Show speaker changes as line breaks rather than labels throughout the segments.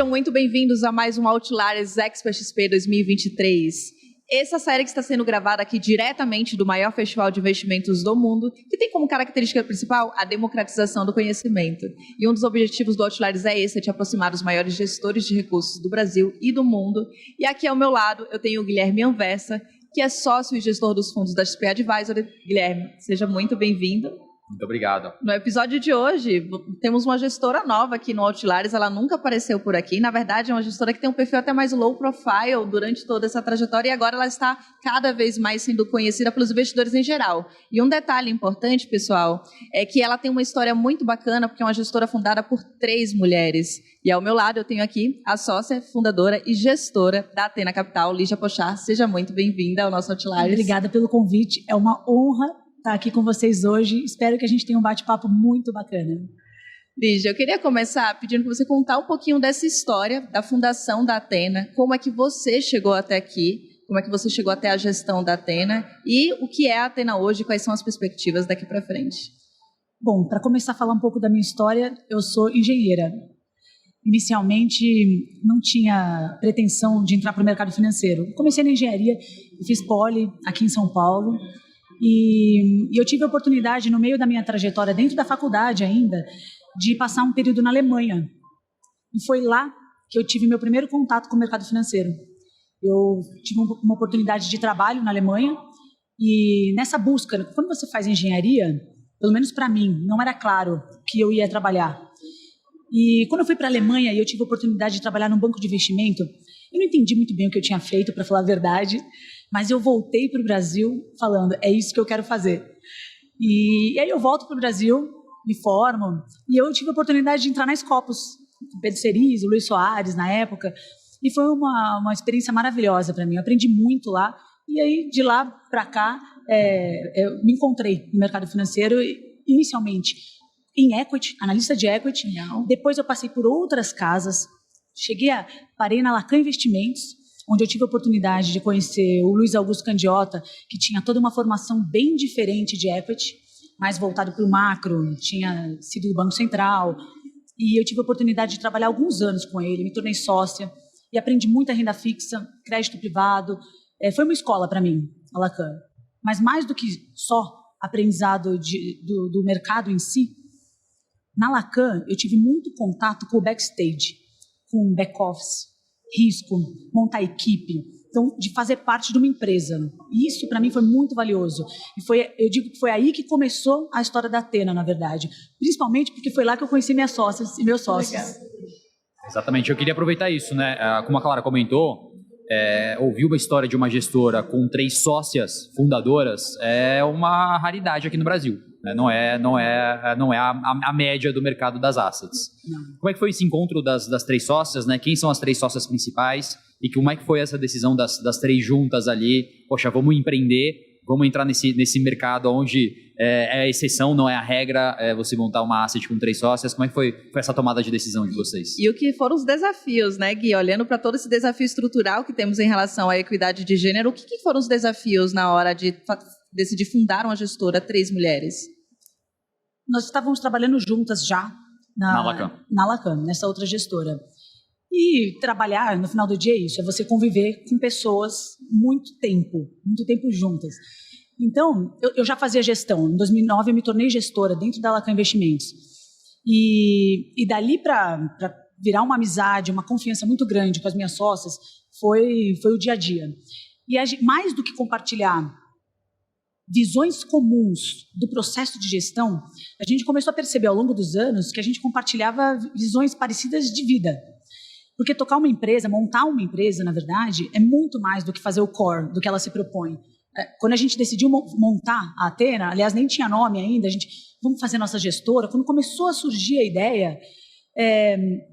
Sejam muito bem-vindos a mais um Outliers Expo XP 2023. Essa série que está sendo gravada aqui diretamente do maior festival de investimentos do mundo, que tem como característica principal a democratização do conhecimento. E um dos objetivos do Outliers é esse, é te aproximar dos maiores gestores de recursos do Brasil e do mundo. E aqui ao meu lado eu tenho o Guilherme Anversa, que é sócio e gestor dos fundos da XP Advisory. Guilherme, seja muito bem-vindo.
Muito obrigado.
No episódio de hoje, temos uma gestora nova aqui no Outliers, ela nunca apareceu por aqui. Na verdade, é uma gestora que tem um perfil até mais low profile durante toda essa trajetória e agora ela está cada vez mais sendo conhecida pelos investidores em geral. E um detalhe importante, pessoal, é que ela tem uma história muito bacana, porque é uma gestora fundada por 3 mulheres. E ao meu lado eu tenho aqui a sócia, fundadora e gestora da Athena Capital, Lígia Pochar. Seja muito bem-vinda ao nosso Outliers.
Obrigada pelo convite, é uma honra estar aqui com vocês hoje. Espero que a gente tenha um bate-papo muito bacana.
Lígia, eu queria começar pedindo para você contar um pouquinho dessa história da fundação da Athena, como é que você chegou até aqui, como é que você chegou até a gestão da Athena e o que é a Athena hoje, quais são as perspectivas daqui para frente.
Bom, para começar a falar um pouco da minha história, eu sou engenheira. Inicialmente, não tinha pretensão de entrar para o mercado financeiro. Comecei na engenharia, fiz poli aqui em São Paulo. E eu tive a oportunidade, no meio da minha trajetória, dentro da faculdade ainda, de passar um período na Alemanha. E foi lá que eu tive meu primeiro contato com o mercado financeiro. Eu tive uma oportunidade de trabalho na Alemanha e nessa busca, quando você faz engenharia, pelo menos para mim, não era claro que eu ia trabalhar. E quando eu fui para a Alemanha e eu tive a oportunidade de trabalhar num banco de investimento, eu não entendi muito bem o que eu tinha feito, para falar a verdade, mas eu voltei para o Brasil falando, é isso que eu quero fazer. E aí eu volto para o Brasil, me formo, e eu tive a oportunidade de entrar na Scopus, Pedro Cerise, o Luiz Soares na época, e foi uma experiência maravilhosa para mim. Eu aprendi muito lá, e aí de lá para cá eu me encontrei no mercado financeiro, inicialmente em equity, analista de equity.
Não.
Depois eu passei por outras casas, parei na Lacan Investimentos, onde eu tive a oportunidade de conhecer o Luiz Augusto Candiota, que tinha toda uma formação bem diferente de equity, mais voltado para o macro, tinha sido do Banco Central, e eu tive a oportunidade de trabalhar alguns anos com ele, me tornei sócia, e aprendi muita renda fixa, crédito privado, foi uma escola para mim, a Lacan. Mas mais do que só aprendizado do mercado em si, na Lacan eu tive muito contato com o backstage, com o back-office, risco, montar equipe, então de fazer parte de uma empresa. E isso para mim foi muito valioso. E eu digo que foi aí que começou a história da Athena, na verdade. Principalmente porque foi lá que eu conheci minhas sócias e meus sócios.
Exatamente, eu queria aproveitar isso, né? Como a Clara comentou, ouvir uma história de uma gestora com 3 sócias fundadoras é uma raridade aqui no Brasil. Né? Não é a média do mercado das assets.
Não.
Como é que foi esse encontro das 3 sócias? Né? Quem são as 3 sócias principais? E como é que foi essa decisão das 3 juntas ali? Poxa, vamos empreender, vamos entrar nesse mercado onde é a exceção, não é a regra, você montar uma asset com 3 sócias. Como é que foi essa tomada de decisão de vocês?
E o que foram os desafios, né, Gui? Olhando para todo esse desafio estrutural que temos em relação à equidade de gênero, o que foram os desafios na hora de decidir fundar uma gestora 3 mulheres?
Nós estávamos trabalhando juntas já na Lacan, nessa outra gestora. E trabalhar, no final do dia, é isso, é você conviver com pessoas muito tempo juntas. Então, eu já fazia gestão. Em 2009, eu me tornei gestora dentro da Lacan Investimentos. E dali para virar uma amizade, uma confiança muito grande com as minhas sócias, foi o dia a dia. E mais do que compartilhar visões comuns do processo de gestão, a gente começou a perceber ao longo dos anos que a gente compartilhava visões parecidas de vida. Porque tocar uma empresa, montar uma empresa, na verdade, é muito mais do que fazer o core, do que ela se propõe. Quando a gente decidiu montar a Athena, aliás, nem tinha nome ainda, vamos fazer nossa gestora. Quando começou a surgir a ideia,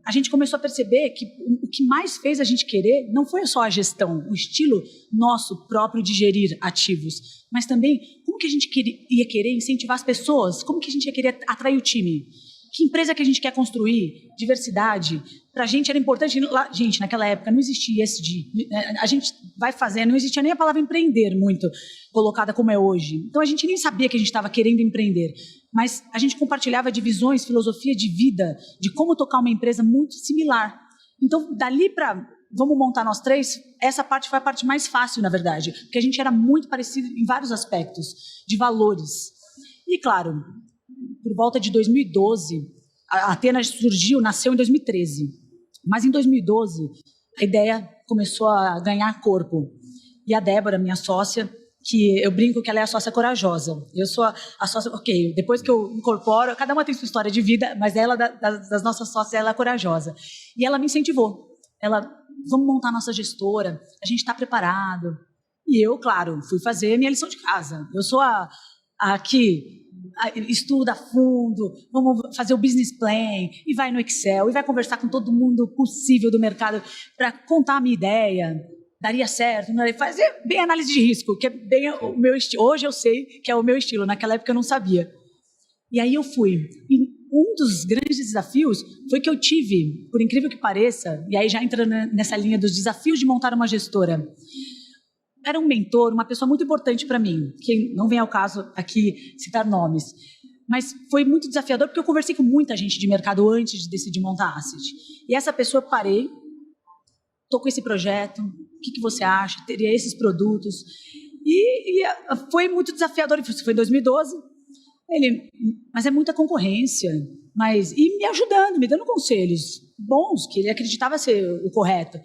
a gente começou a perceber que o que mais fez a gente querer não foi só a gestão, o estilo nosso próprio de gerir ativos, mas também como que a gente ia querer incentivar as pessoas, como que a gente ia querer atrair o time. Que empresa que a gente quer construir? Diversidade. Para a gente era importante. Gente, naquela época não existia ESG. A gente vai fazendo, não existia nem a palavra empreender muito colocada como é hoje. Então a gente nem sabia que a gente estava querendo empreender. Mas a gente compartilhava de visões, filosofia de vida, de como tocar uma empresa muito similar. Então, dali para vamos montar nós três, essa parte foi a parte mais fácil, na verdade, porque a gente era muito parecido em vários aspectos, de valores. E, claro, por volta de 2012, a Athena nasceu em 2013, mas em 2012 a ideia começou a ganhar corpo. E a Débora, minha sócia, que eu brinco que ela é a sócia corajosa. Eu sou a sócia, ok, depois que eu incorporo, cada uma tem sua história de vida, mas ela, das nossas sócias, ela é corajosa. E ela me incentivou. Ela, vamos montar a nossa gestora, a gente está preparado. E eu, claro, fui fazer a minha lição de casa. Eu sou a que estuda a fundo, vamos fazer o business plan, e vai no Excel, e vai conversar com todo mundo possível do mercado para contar a minha ideia. Daria certo, não daria, fazer bem análise de risco, que é bem o meu estilo. Hoje eu sei que é o meu estilo, naquela época eu não sabia. E aí eu fui. E um dos grandes desafios foi que eu tive, por incrível que pareça, e aí já entrando nessa linha dos desafios de montar uma gestora, era um mentor, uma pessoa muito importante para mim, que não vem ao caso aqui citar nomes, mas foi muito desafiador porque eu conversei com muita gente de mercado antes de decidir montar a Asset. E essa pessoa, parei, estou com esse projeto, o que você acha? Teria esses produtos. E foi muito desafiador, isso foi em 2012. Mas é muita concorrência. E me ajudando, me dando conselhos bons, que ele acreditava ser o correto.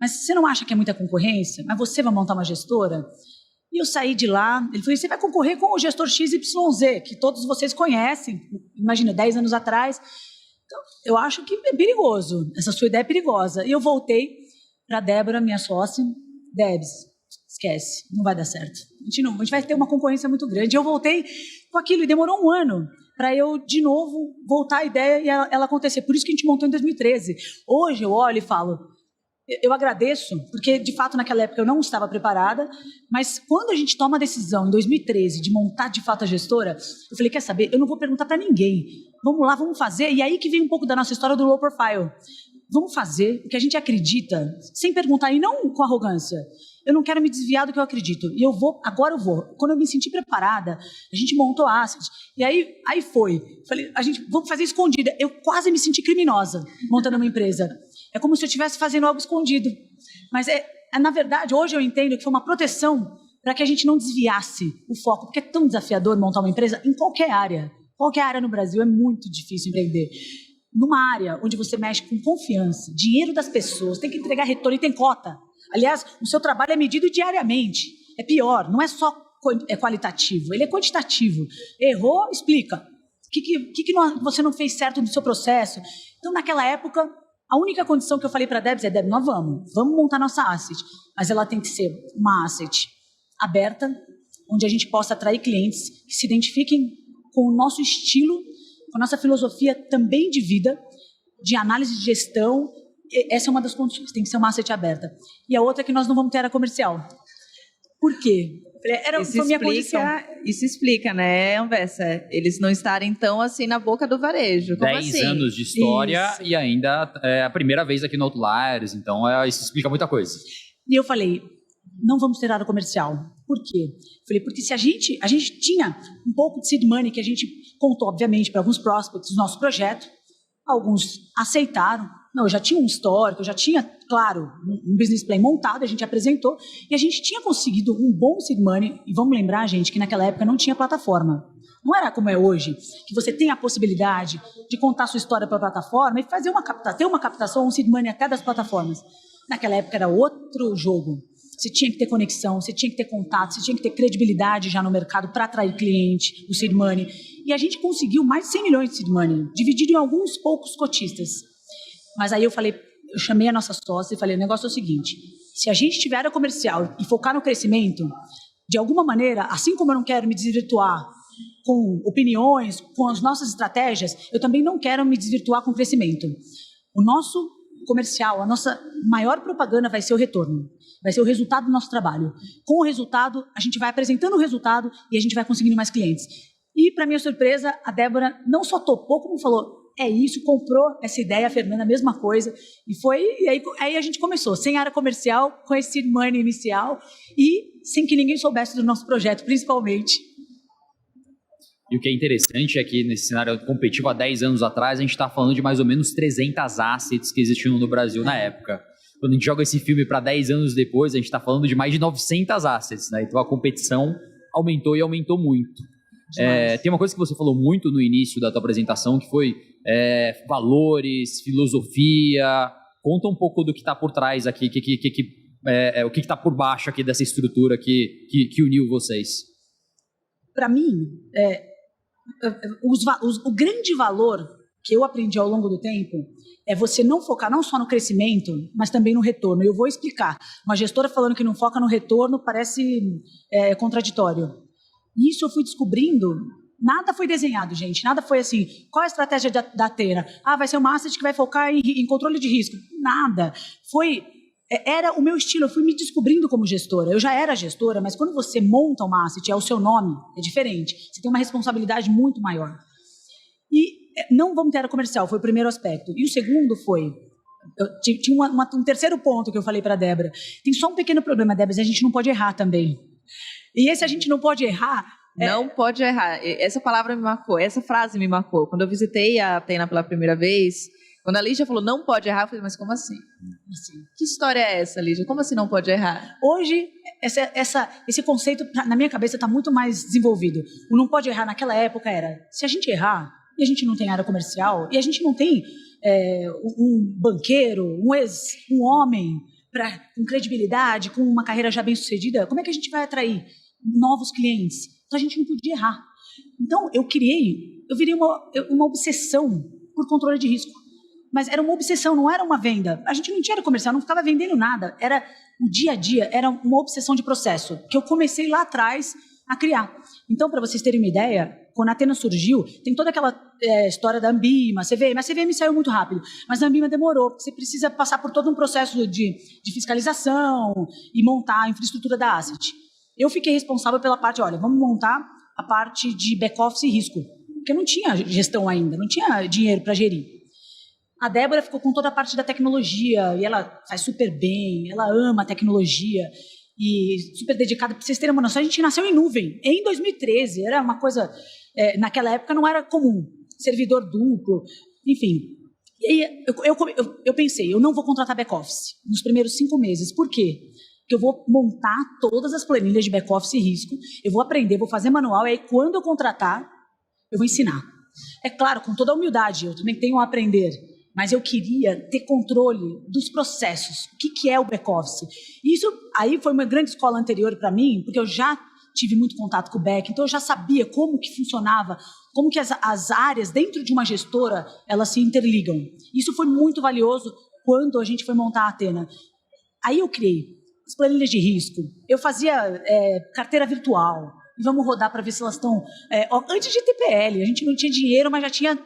Mas você não acha que é muita concorrência? Mas você vai montar uma gestora? E eu saí de lá, ele falou, você vai concorrer com o gestor XYZ, que todos vocês conhecem, imagina, 10 anos atrás. Então, eu acho que é perigoso, essa sua ideia é perigosa. E eu voltei para a Débora, minha sócia, Debs, esquece, não vai dar certo. A gente vai ter uma concorrência muito grande. Eu voltei com aquilo e demorou um ano para eu, de novo, voltar a ideia e ela acontecer. Por isso que a gente montou em 2013. Hoje eu olho e falo, eu agradeço, porque, de fato, naquela época eu não estava preparada, mas quando a gente toma a decisão, em 2013, de montar, de fato, a gestora, eu falei, quer saber, eu não vou perguntar para ninguém. Vamos lá, vamos fazer. E aí que vem um pouco da nossa história do low profile. Vamos fazer o que a gente acredita, sem perguntar, e não com arrogância. Eu não quero me desviar do que eu acredito. E eu vou, agora eu vou. Quando eu me senti preparada, a gente montou a Asset. E aí foi. Falei, vamos fazer escondida. Eu quase me senti criminosa montando uma empresa. É como se eu estivesse fazendo algo escondido. Mas, na verdade, hoje eu entendo que foi uma proteção para que a gente não desviasse o foco, porque é tão desafiador montar uma empresa em qualquer área. Qualquer área no Brasil é muito difícil empreender. Numa área onde você mexe com confiança, dinheiro das pessoas, tem que entregar retorno e tem cota. Aliás, o seu trabalho é medido diariamente. É pior, não é só qualitativo, ele é quantitativo. Errou, explica. O que você não fez certo no seu processo? Então, naquela época, a única condição que eu falei para a Debs é, Debs, nós vamos montar nossa asset, mas ela tem que ser uma asset aberta, onde a gente possa atrair clientes que se identifiquem com o nosso estilo, com a nossa filosofia também de vida, de análise de gestão. Essa é uma das condições, tem que ser uma asset aberta. E a outra é que nós não vamos ter área comercial. Por quê? Foi minha condição.
Isso explica, né, Anversa? Eles não estarem tão assim na boca do varejo. Como
10
assim?
anos de história
Isso.
E ainda é a primeira vez aqui no Outliers, então isso explica muita coisa.
E eu falei, não vamos ter área comercial. Por quê? Falei, porque se a gente tinha um pouco de seed money que a gente contou, obviamente, para alguns prospects do nosso projeto, alguns aceitaram. Não, eu já tinha um histórico, eu já tinha, claro, um business plan montado, a gente apresentou, e a gente tinha conseguido um bom seed money, e vamos lembrar, gente, que naquela época não tinha plataforma. Não era como é hoje, que você tem a possibilidade de contar sua história para a plataforma e fazer ter uma captação, um seed money até das plataformas. Naquela época era outro jogo. Você tinha que ter conexão, você tinha que ter contato, você tinha que ter credibilidade já no mercado para atrair cliente, o seed money. E a gente conseguiu mais de 100 milhões de seed money, dividido em alguns poucos cotistas. Mas aí eu chamei a nossa sócia e falei, o negócio é o seguinte, se a gente tiver área comercial e focar no crescimento, de alguma maneira, assim como eu não quero me desvirtuar com opiniões, com as nossas estratégias, eu também não quero me desvirtuar com o crescimento. O nosso comercial, a nossa maior propaganda vai ser o retorno, vai ser o resultado do nosso trabalho. Com o resultado, a gente vai apresentando o resultado e a gente vai conseguindo mais clientes. E, para minha surpresa, a Débora não só topou, como falou, é isso, comprou essa ideia, a Fernanda, a mesma coisa. E aí a gente começou, sem área comercial, com esse seed money inicial e sem que ninguém soubesse do nosso projeto, principalmente.
E o que é interessante é que nesse cenário competitivo há 10 anos atrás, a gente está falando de mais ou menos 300 assets que existiam no Brasil na época. Quando a gente joga esse filme para 10 anos depois, a gente está falando de mais de 900 assets, né? Então a competição aumentou e aumentou muito. Tem uma coisa que você falou muito no início da tua apresentação, que foi valores, filosofia. Conta um pouco do que está por trás aqui, o que está por baixo aqui dessa estrutura que uniu vocês.
Para mim, o grande valor que eu aprendi ao longo do tempo é você não focar não só no crescimento, mas também no retorno. Eu vou explicar. Uma gestora falando que não foca no retorno parece contraditório. Isso eu fui descobrindo. Nada foi desenhado, gente. Nada foi assim. Qual é a estratégia da Athena? Vai ser uma asset que vai focar em controle de risco. Nada. Era o meu estilo. Eu fui me descobrindo como gestora. Eu já era gestora, mas quando você monta uma asset, é o seu nome, é diferente. Você tem uma responsabilidade muito maior. E não vamos ter área comercial, foi o primeiro aspecto. E o segundo foi... Tinha um terceiro ponto que eu falei para a Débora. Tem só um pequeno problema, Débora, a gente não pode errar também. E esse a gente não pode errar...
Não pode errar. Essa palavra me marcou, essa frase me marcou. Quando eu visitei a Athena pela primeira vez, quando a Lígia falou não pode errar, eu falei, mas como assim? Que história é essa, Lígia? Como assim não pode errar?
Hoje, esse conceito, na minha cabeça, está muito mais desenvolvido. O não pode errar naquela época era, se a gente errar, e a gente não tem área comercial, e a gente não tem um banqueiro, um homem com credibilidade, com uma carreira já bem sucedida, como é que a gente vai atrair novos clientes? Então a gente não podia errar. Então eu virei uma obsessão por controle de risco. Mas era uma obsessão, não era uma venda. A gente não tinha comercial, não ficava vendendo nada. Era o dia a dia, era uma obsessão de processo, que eu comecei lá atrás a criar. Então, para vocês terem uma ideia, quando a Athena surgiu, tem toda aquela história da Ambima, CVM. A CVM saiu muito rápido, mas a Ambima demorou, porque você precisa passar por todo um processo de fiscalização e montar a infraestrutura da asset. Eu fiquei responsável pela parte, olha, vamos montar a parte de back-office e risco, porque não tinha gestão ainda, não tinha dinheiro para gerir. A Débora ficou com toda a parte da tecnologia, e ela faz super bem, ela ama a tecnologia, e super dedicada. Para vocês terem uma noção, a gente nasceu em nuvem, em 2013, era uma coisa, naquela época não era comum, servidor duplo, enfim. E eu pensei, eu não vou contratar back-office nos primeiros 5 meses, por quê? Que eu vou montar todas as planilhas de back-office e risco, eu vou aprender, vou fazer manual, e aí quando eu contratar, eu vou ensinar. É claro, com toda a humildade, eu também tenho a aprender, mas eu queria ter controle dos processos. O que é o back-office? Isso aí foi uma grande escola anterior para mim, porque eu já tive muito contato com o back, então eu já sabia como que funcionava, como que as áreas dentro de uma gestora, elas se interligam. Isso foi muito valioso quando a gente foi montar a Athena. Aí eu criei as planilhas de risco, eu fazia carteira virtual, e vamos rodar para ver se elas estão... antes de TPL, a gente não tinha dinheiro, mas já tinha...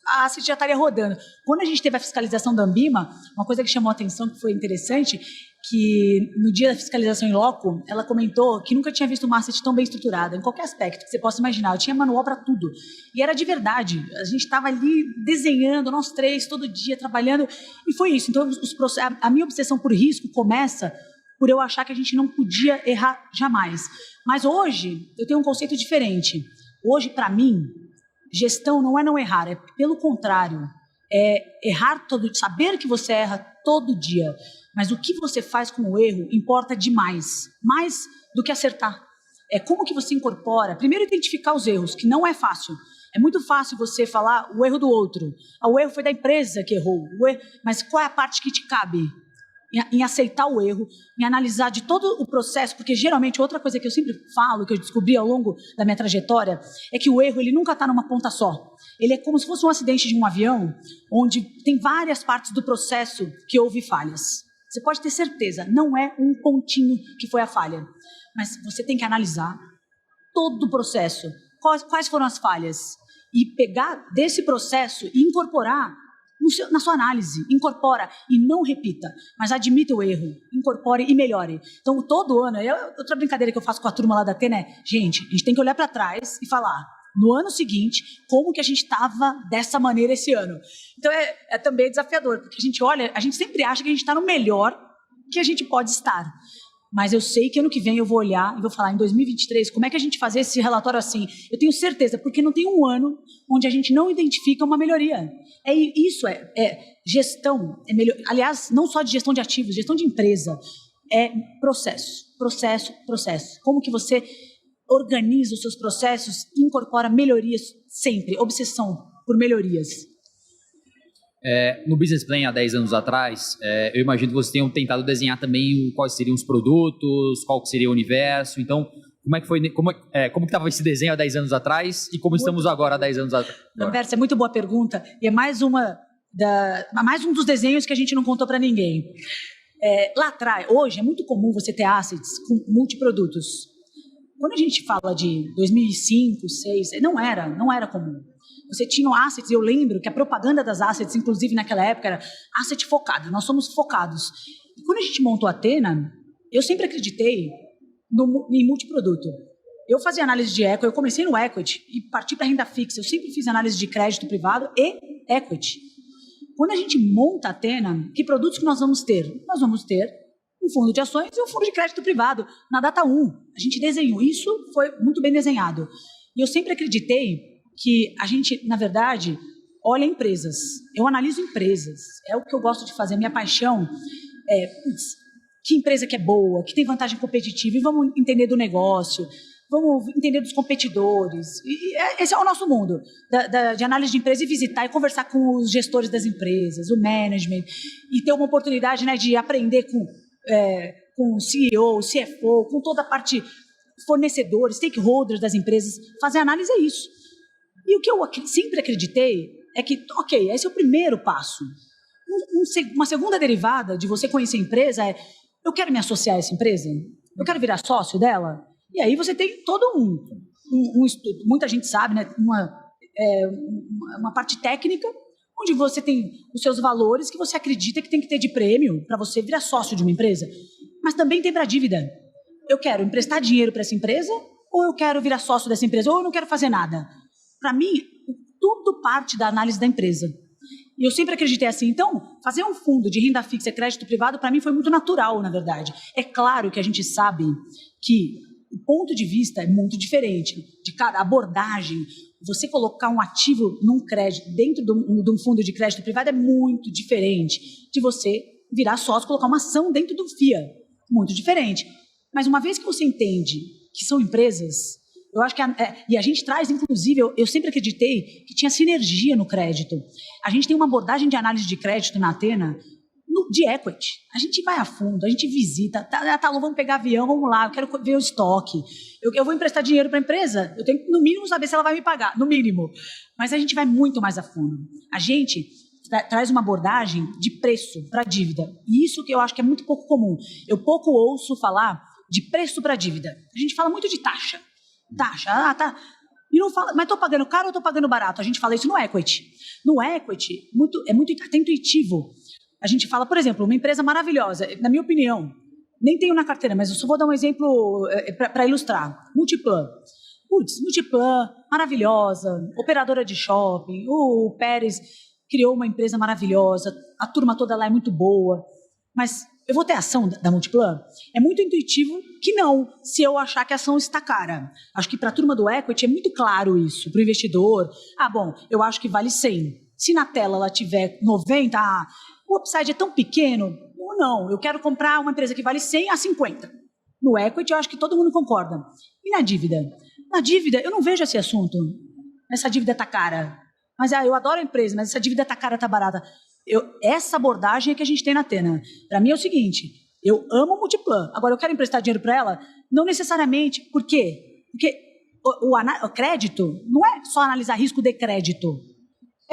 A asset já estaria rodando. Quando a gente teve a fiscalização da Ambima, uma coisa que chamou a atenção, que foi interessante, que no dia da fiscalização em loco, ela comentou que nunca tinha visto uma asset tão bem estruturada, em qualquer aspecto que você possa imaginar. Eu tinha manual para tudo. E era de verdade. A gente estava ali desenhando, nós três, todo dia, trabalhando, e foi isso. Então, a minha obsessão por risco começa por eu achar que a gente não podia errar jamais. Mas hoje, eu tenho um conceito diferente. Hoje, para mim, gestão não é não errar, é pelo contrário. É errar saber que você erra todo dia. Mas o que você faz com o erro importa demais. Mais do que acertar. É como que você incorpora. Primeiro, identificar os erros, que não é fácil. É muito fácil você falar o erro do outro. O erro foi da empresa que errou. Mas qual é a parte que te cabe? Em aceitar o erro, em analisar de todo o processo, porque geralmente outra coisa que eu sempre falo, que eu descobri ao longo da minha trajetória, é que o erro ele nunca está numa ponta só. Ele é como se fosse um acidente de um avião, onde tem várias partes do processo que houve falhas. Você pode ter certeza, não é um pontinho que foi a falha, mas você tem que analisar todo o processo, quais foram as falhas, e pegar desse processo e incorporar na sua análise, incorpora e não repita, mas admita o erro, incorpore e melhore. Então, todo ano, outra brincadeira que eu faço com a turma lá da Athena é, gente, a gente tem que olhar para trás e falar, no ano seguinte, como que a gente estava dessa maneira esse ano. Então, é também desafiador, porque a gente olha, a gente sempre acha que a gente está no melhor que a gente pode estar. Mas eu sei que ano que vem eu vou olhar e vou falar, em 2023, como é que a gente fazer esse relatório assim? Eu tenho certeza, porque não tem um ano onde a gente não identifica uma melhoria. Isso é gestão. Aliás, não só de gestão de ativos, gestão de empresa. É processo. Como que você organiza os seus processos e incorpora melhorias sempre, obsessão por melhorias.
No Business Plan, há 10 anos atrás, eu imagino que vocês tenham tentado desenhar também quais seriam os produtos, qual seria o universo. Então, como que estava esse desenho há 10 aanos atrás e como estamos agora há 10 anos atrás?
Lamberto, é muito boa pergunta e é mais um dos desenhos que a gente não contou para ninguém. Lá atrás, hoje é muito comum você ter assets com multiprodutos. Quando a gente fala de 2005, 2006, não era comum. Você tinha assets, eu lembro que a propaganda das assets, inclusive naquela época, era asset focado, nós somos focados. E quando a gente montou a Athena, eu sempre acreditei em multiproduto. Eu fazia análise de equity, eu comecei no equity e parti para renda fixa. Eu sempre fiz análise de crédito privado e equity. Quando a gente monta a Athena, que produtos que nós vamos ter? Nós vamos ter um fundo de ações e um fundo de crédito privado. Na data 1, a gente desenhou. Isso foi muito bem desenhado. E eu sempre acreditei que a gente, na verdade, olha empresas. Eu analiso empresas. É o que eu gosto de fazer. Minha paixão que empresa que é boa, que tem vantagem competitiva, e vamos entender do negócio, vamos entender dos competidores. E esse é o nosso mundo, de análise de empresa, e visitar e conversar com os gestores das empresas, o management, e ter uma oportunidade, né, de aprender com o CEO, o CFO, com toda a parte fornecedores, stakeholders das empresas. Fazer análise é isso. E o que eu sempre acreditei é que, ok, esse é o primeiro passo. Uma segunda derivada de você conhecer a empresa é: eu quero me associar a essa empresa? Eu quero virar sócio dela? E aí você tem todo um estudo. Muita gente sabe, né? Uma parte técnica, onde você tem os seus valores que você acredita que tem que ter de prêmio para você virar sócio de uma empresa. Mas também tem para dívida. Eu quero emprestar dinheiro para essa empresa, ou eu quero virar sócio dessa empresa, ou eu não quero fazer nada. Para mim, tudo parte da análise da empresa. E eu sempre acreditei assim. Então, fazer um fundo de renda fixa e crédito privado, para mim, foi muito natural, na verdade. É claro que a gente sabe que o ponto de vista é muito diferente. De cada abordagem, você colocar um ativo num crédito, dentro de um fundo de crédito privado, é muito diferente de você virar sócio, colocar uma ação dentro do FIA. Muito diferente. Mas uma vez que você entende que são empresas, eu acho que e a gente traz, inclusive, eu sempre acreditei que tinha sinergia no crédito. A gente tem uma abordagem de análise de crédito na Athena, de equity. A gente vai a fundo, a gente visita, tá, vamos pegar avião, vamos lá, eu quero ver o estoque. Eu vou emprestar dinheiro para a empresa, eu tenho que, no mínimo, saber se ela vai me pagar, no mínimo. Mas a gente vai muito mais a fundo. A gente traz uma abordagem de preço para dívida. E isso que eu acho que é muito pouco comum. Eu pouco ouço falar de preço para dívida. A gente fala muito de taxa. Tá. E não fala, mas estou pagando caro ou estou pagando barato? A gente fala isso no equity. No equity, é muito até intuitivo. A gente fala, por exemplo, uma empresa maravilhosa, na minha opinião, nem tenho na carteira, mas eu só vou dar um exemplo para ilustrar. Multiplan. Multiplan, maravilhosa, operadora de shopping, o Pérez criou uma empresa maravilhosa, a turma toda lá é muito boa, mas eu vou ter ação da Multiplan? É muito intuitivo que não, se eu achar que a ação está cara. Acho que para a turma do equity é muito claro isso, para o investidor. Bom, eu acho que vale 100. Se na tela ela tiver 90, o upside é tão pequeno, ou não, eu quero comprar uma empresa que vale 100 a 50. No equity eu acho que todo mundo concorda. E na dívida? Na dívida eu não vejo esse assunto. Essa dívida está cara. Mas eu adoro a empresa, mas essa dívida está cara, está barata. Essa abordagem é que a gente tem na Athena. Para mim é o seguinte, eu amo o Multiplan. Agora, eu quero emprestar dinheiro para ela? Não necessariamente. Por quê? Porque o crédito não é só analisar risco de crédito.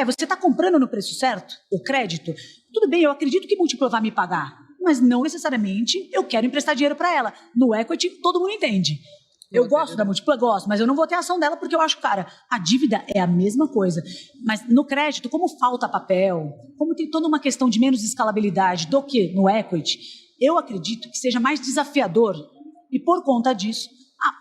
Você está comprando no preço certo, o crédito. Tudo bem, eu acredito que o Multiplan vai me pagar, mas não necessariamente eu quero emprestar dinheiro para ela. No equity, todo mundo entende. Eu gosto da Multiplan, gosto, mas eu não vou ter ação dela porque eu acho, cara, a dívida é a mesma coisa. Mas no crédito, como falta papel, como tem toda uma questão de menos escalabilidade do que no equity, eu acredito que seja mais desafiador. E por conta disso,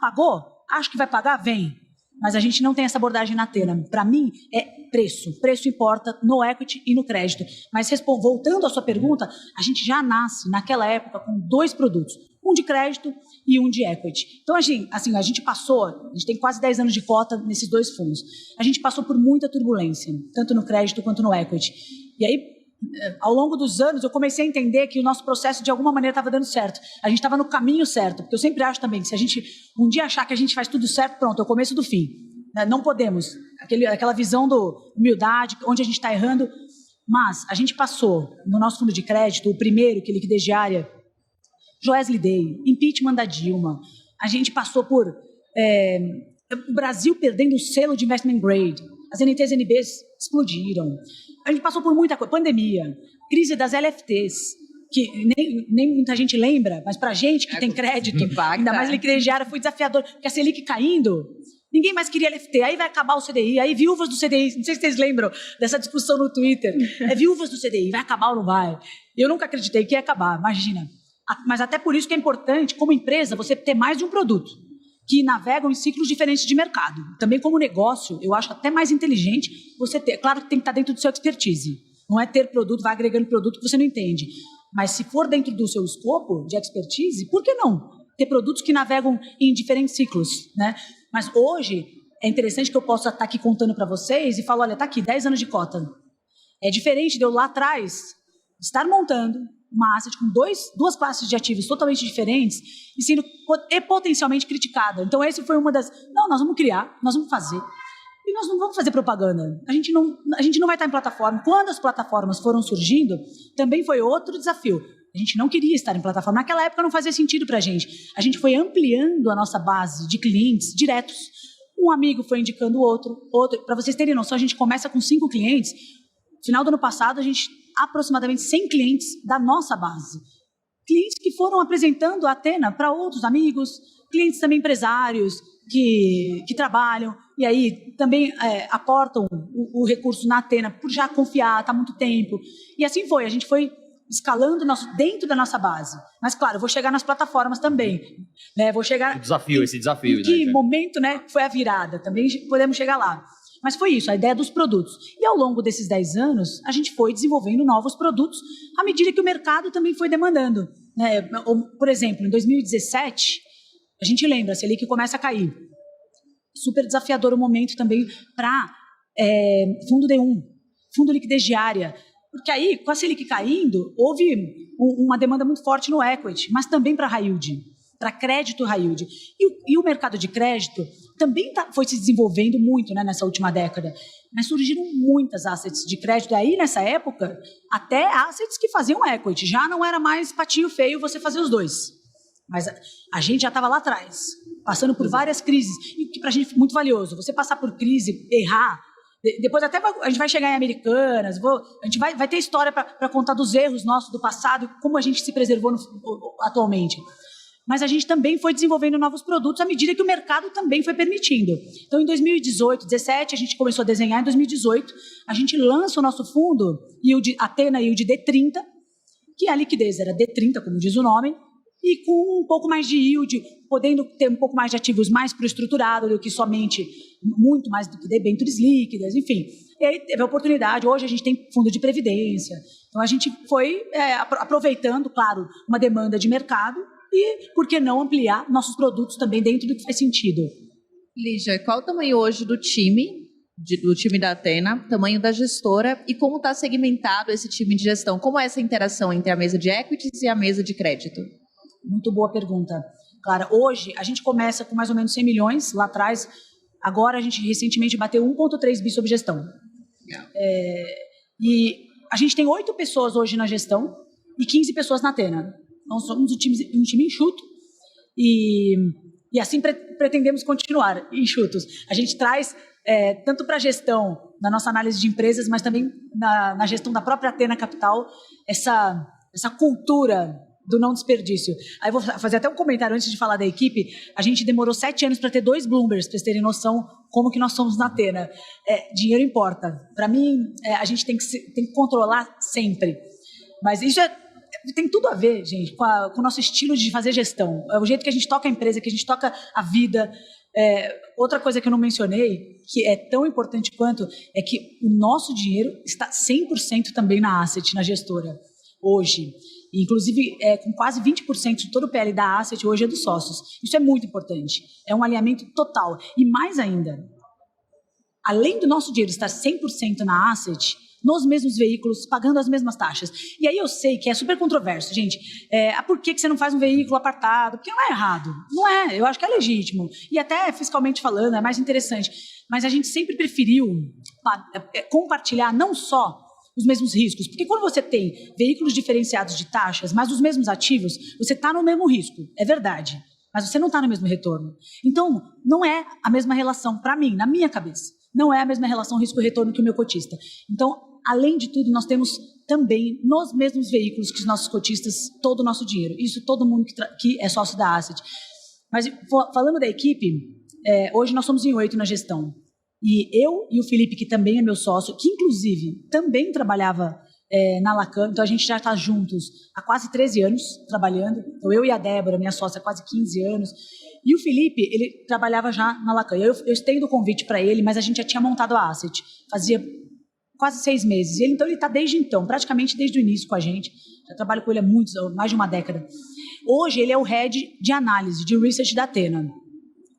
pagou? Acho que vai pagar? Vem. Mas a gente não tem essa abordagem na Athena. Para mim, é preço. Preço importa no equity e no crédito. Mas voltando à sua pergunta, a gente já nasce, naquela época, com 2 produtos. um de crédito e um de equity. Então, a gente tem quase 10 anos de cota nesses dois fundos. A gente passou por muita turbulência, tanto no crédito quanto no equity. E aí, ao longo dos anos, eu comecei a entender que o nosso processo, de alguma maneira, estava dando certo. A gente estava no caminho certo, porque eu sempre acho também que se a gente um dia achar que a gente faz tudo certo, pronto, é o começo do fim. Não podemos. Aquela visão do humildade, onde a gente está errando. Mas a gente passou, no nosso fundo de crédito, o primeiro, que é liquidez diária, Joesley Day, impeachment da Dilma. A gente passou por o Brasil perdendo o selo de investment grade. As NTs e NBs explodiram. A gente passou por muita coisa. Pandemia, crise das LFTs, que nem muita gente lembra, mas para a gente que tem crédito, ainda mais liquidez diária, foi desafiador. Porque a Selic caindo, ninguém mais queria LFT. Aí vai acabar o CDI, aí viúvas do CDI. Não sei se vocês lembram dessa discussão no Twitter. Viúvas do CDI, vai acabar ou não vai? Eu nunca acreditei que ia acabar, imagina. Mas até por isso que é importante, como empresa, você ter mais de um produto que navegam em ciclos diferentes de mercado. Também como negócio, eu acho até mais inteligente você ter. Claro que tem que estar dentro do seu expertise. Não é ter produto, vai agregando produto que você não entende. Mas se for dentro do seu escopo de expertise, por que não? Ter produtos que navegam em diferentes ciclos, né? Mas hoje, é interessante que eu possa estar aqui contando para vocês e falar, olha, está aqui, 10 anos de cota. É diferente de eu lá atrás estar montando uma asset com duas classes de ativos totalmente diferentes e sendo potencialmente criticada. Então, esse foi uma das... Não, nós vamos criar, nós vamos fazer. E nós não vamos fazer propaganda. A gente não vai estar em plataforma. Quando as plataformas foram surgindo, também foi outro desafio. A gente não queria estar em plataforma. Naquela época não fazia sentido para a gente. A gente foi ampliando a nossa base de clientes diretos. Um amigo foi indicando o outro. Para vocês terem noção, a gente começa com 5 clientes. No final do ano passado, a gente aproximadamente 100 clientes da nossa base. Clientes que foram apresentando a Athena para outros amigos, clientes também empresários que trabalham e aí também aportam o recurso na Athena por já confiar, está há muito tempo. E assim foi, a gente foi escalando dentro da nossa base. Mas, claro, eu vou chegar nas plataformas também. Né? Vou chegar...
Esse desafio.
Em que momento, né, foi a virada? Também podemos chegar lá. Mas foi isso, a ideia dos produtos. E ao longo desses 10 anos, a gente foi desenvolvendo novos produtos à medida que o mercado também foi demandando. Né? Por exemplo, em 2017, a gente lembra, a Selic começa a cair. Super desafiador o momento também para fundo D1, fundo liquidez diária. Porque aí, com a Selic caindo, houve uma demanda muito forte no equity, mas também para high yield, para crédito high yield. E o mercado de crédito também foi se desenvolvendo muito, né, nessa última década. Mas surgiram muitas assets de crédito. E aí, nessa época, até assets que faziam equity. Já não era mais patinho feio você fazer os dois. Mas a gente já estava lá atrás, passando por várias crises. E que para a gente foi muito valioso. Você passar por crise, errar. Depois até a gente vai chegar em Americanas, a gente vai ter história para contar dos erros nossos do passado, como a gente se preservou atualmente. Mas a gente também foi desenvolvendo novos produtos à medida que o mercado também foi permitindo. Então, em 2018, 2017, a gente começou a desenhar. Em 2018, a gente lança o nosso fundo, Athena Yield D30, que a liquidez era D30, como diz o nome, e com um pouco mais de yield, podendo ter um pouco mais de ativos mais para o estruturado do que somente, muito mais do que debêntures líquidas, enfim. E aí teve a oportunidade, hoje a gente tem fundo de previdência. Então, a gente foi aproveitando, claro, uma demanda de mercado e, por que não, ampliar nossos produtos também dentro do que faz sentido.
Lígia, qual o tamanho hoje do time da Athena, tamanho da gestora e como está segmentado esse time de gestão? Como é essa interação entre a mesa de equities e a mesa de crédito?
Muito boa pergunta. Clara, hoje a gente começa com mais ou menos 100 milhões lá atrás. Agora a gente recentemente bateu 1,3 bi sob gestão. E a gente tem 8 pessoas hoje na gestão e 15 pessoas na Athena. Então somos um time enxuto e assim pretendemos continuar enxutos. A gente traz tanto para a gestão da nossa análise de empresas, mas também na gestão da própria Athena Capital, essa cultura do não desperdício. Aí vou fazer até um comentário antes de falar da equipe. A gente demorou 7 anos para ter 2 Bloombergs, para vocês terem noção como que nós somos na Athena. Dinheiro importa. Para mim, a gente tem que controlar sempre. Mas isso tem tudo a ver, gente, com o nosso estilo de fazer gestão. É o jeito que a gente toca a empresa, que a gente toca a vida. Outra coisa que eu não mencionei, que é tão importante quanto, é que o nosso dinheiro está 100% também na asset, na gestora, hoje. Inclusive, com quase 20% de todo o PL da Asset hoje é dos sócios. Isso é muito importante. É um alinhamento total. E mais ainda, além do nosso dinheiro estar 100% na Asset, nos mesmos veículos, pagando as mesmas taxas. E aí eu sei que é super controverso, gente. Por que você não faz um veículo apartado? Porque não é errado. Não é, eu acho que é legítimo. E até fiscalmente falando, é mais interessante. Mas a gente sempre preferiu compartilhar não só os mesmos riscos. Porque quando você tem veículos diferenciados de taxas, mas os mesmos ativos, você está no mesmo risco. É verdade. Mas você não está no mesmo retorno. Então, não é a mesma relação, para mim, na minha cabeça. Não é a mesma relação risco-retorno que o meu cotista. Então, além de tudo, nós temos também, nos mesmos veículos que os nossos cotistas, todo o nosso dinheiro. Isso todo mundo que é sócio da Asset. Mas, falando da equipe, hoje nós somos em 8 na gestão. E eu e o Felipe, que também é meu sócio, que inclusive também trabalhava na Lacan, então a gente já está juntos há quase 13 anos trabalhando. Então eu e a Débora, minha sócia, há quase 15 anos. E o Felipe, ele trabalhava já na Lacan. Eu estendo o convite para ele, mas a gente já tinha montado a Asset. Fazia quase 6 meses. E então ele está desde então, praticamente desde o início com a gente. Já trabalho com ele há mais de uma década. Hoje ele é o head de análise, de research da Athena.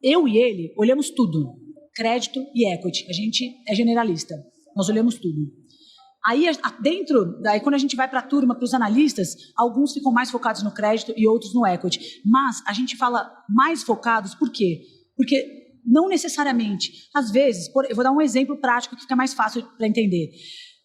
Eu e ele olhamos tudo. Crédito e equity. A gente é generalista. Nós olhamos tudo. Aí, daí quando a gente vai para a turma, para os analistas, alguns ficam mais focados no crédito e outros no equity. Mas a gente fala mais focados, por quê? Porque não necessariamente. Às vezes, eu vou dar um exemplo prático que fica mais fácil para entender.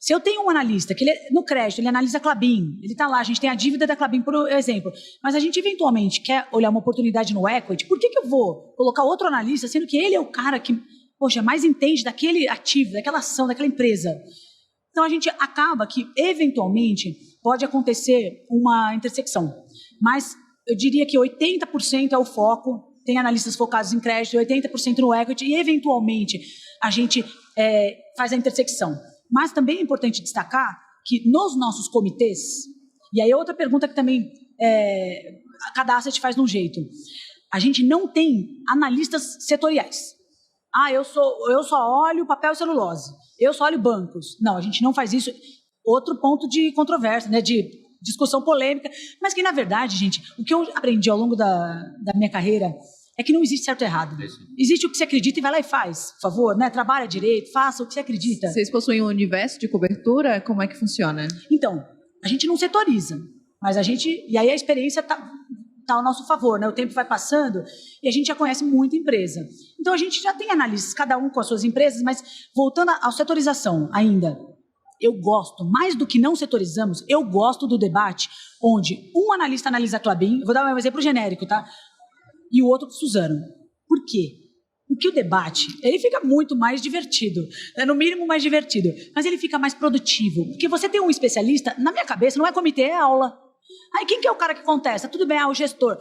Se eu tenho um analista, que no crédito, ele analisa a Klabin, ele está lá, a gente tem a dívida da Klabin, por exemplo, mas a gente eventualmente quer olhar uma oportunidade no equity, por que eu vou colocar outro analista, sendo que ele é o cara que, poxa, mais entende daquele ativo, daquela ação, daquela empresa? Então, a gente acaba que, eventualmente, pode acontecer uma intersecção. Mas eu diria que 80% é o foco, tem analistas focados em crédito, 80% no equity, e, eventualmente, a gente faz a intersecção. Mas também é importante destacar que, nos nossos comitês, e aí é outra pergunta que também cada asset faz de um jeito, a gente não tem analistas setoriais. Eu só olho papel e celulose. Eu só olho bancos. Não, a gente não faz isso. Outro ponto de controvérsia, né, de discussão polêmica. Mas que, na verdade, gente, o que eu aprendi ao longo da minha carreira é que não existe certo e errado. Existe o que você acredita e vai lá e faz. Por favor, né? Trabalha direito, faça o que você acredita.
Vocês possuem um universo de cobertura? Como é que funciona?
Então, a gente não setoriza. Mas a gente... E aí a experiência está ao nosso favor, né? O tempo vai passando e a gente já conhece muita empresa. Então, a gente já tem analistas, cada um com as suas empresas, mas voltando à setorização ainda, eu gosto, mais do que não setorizamos, eu gosto do debate onde um analista analisa a Klabin, eu vou dar um exemplo genérico, tá? E o outro Suzano. Por quê? Porque o debate, ele fica muito mais divertido, no mínimo mais divertido, mas ele fica mais produtivo, porque você tem um especialista, na minha cabeça, não é comitê, é aula. Aí quem que é o cara que contesta? Tudo bem, o gestor.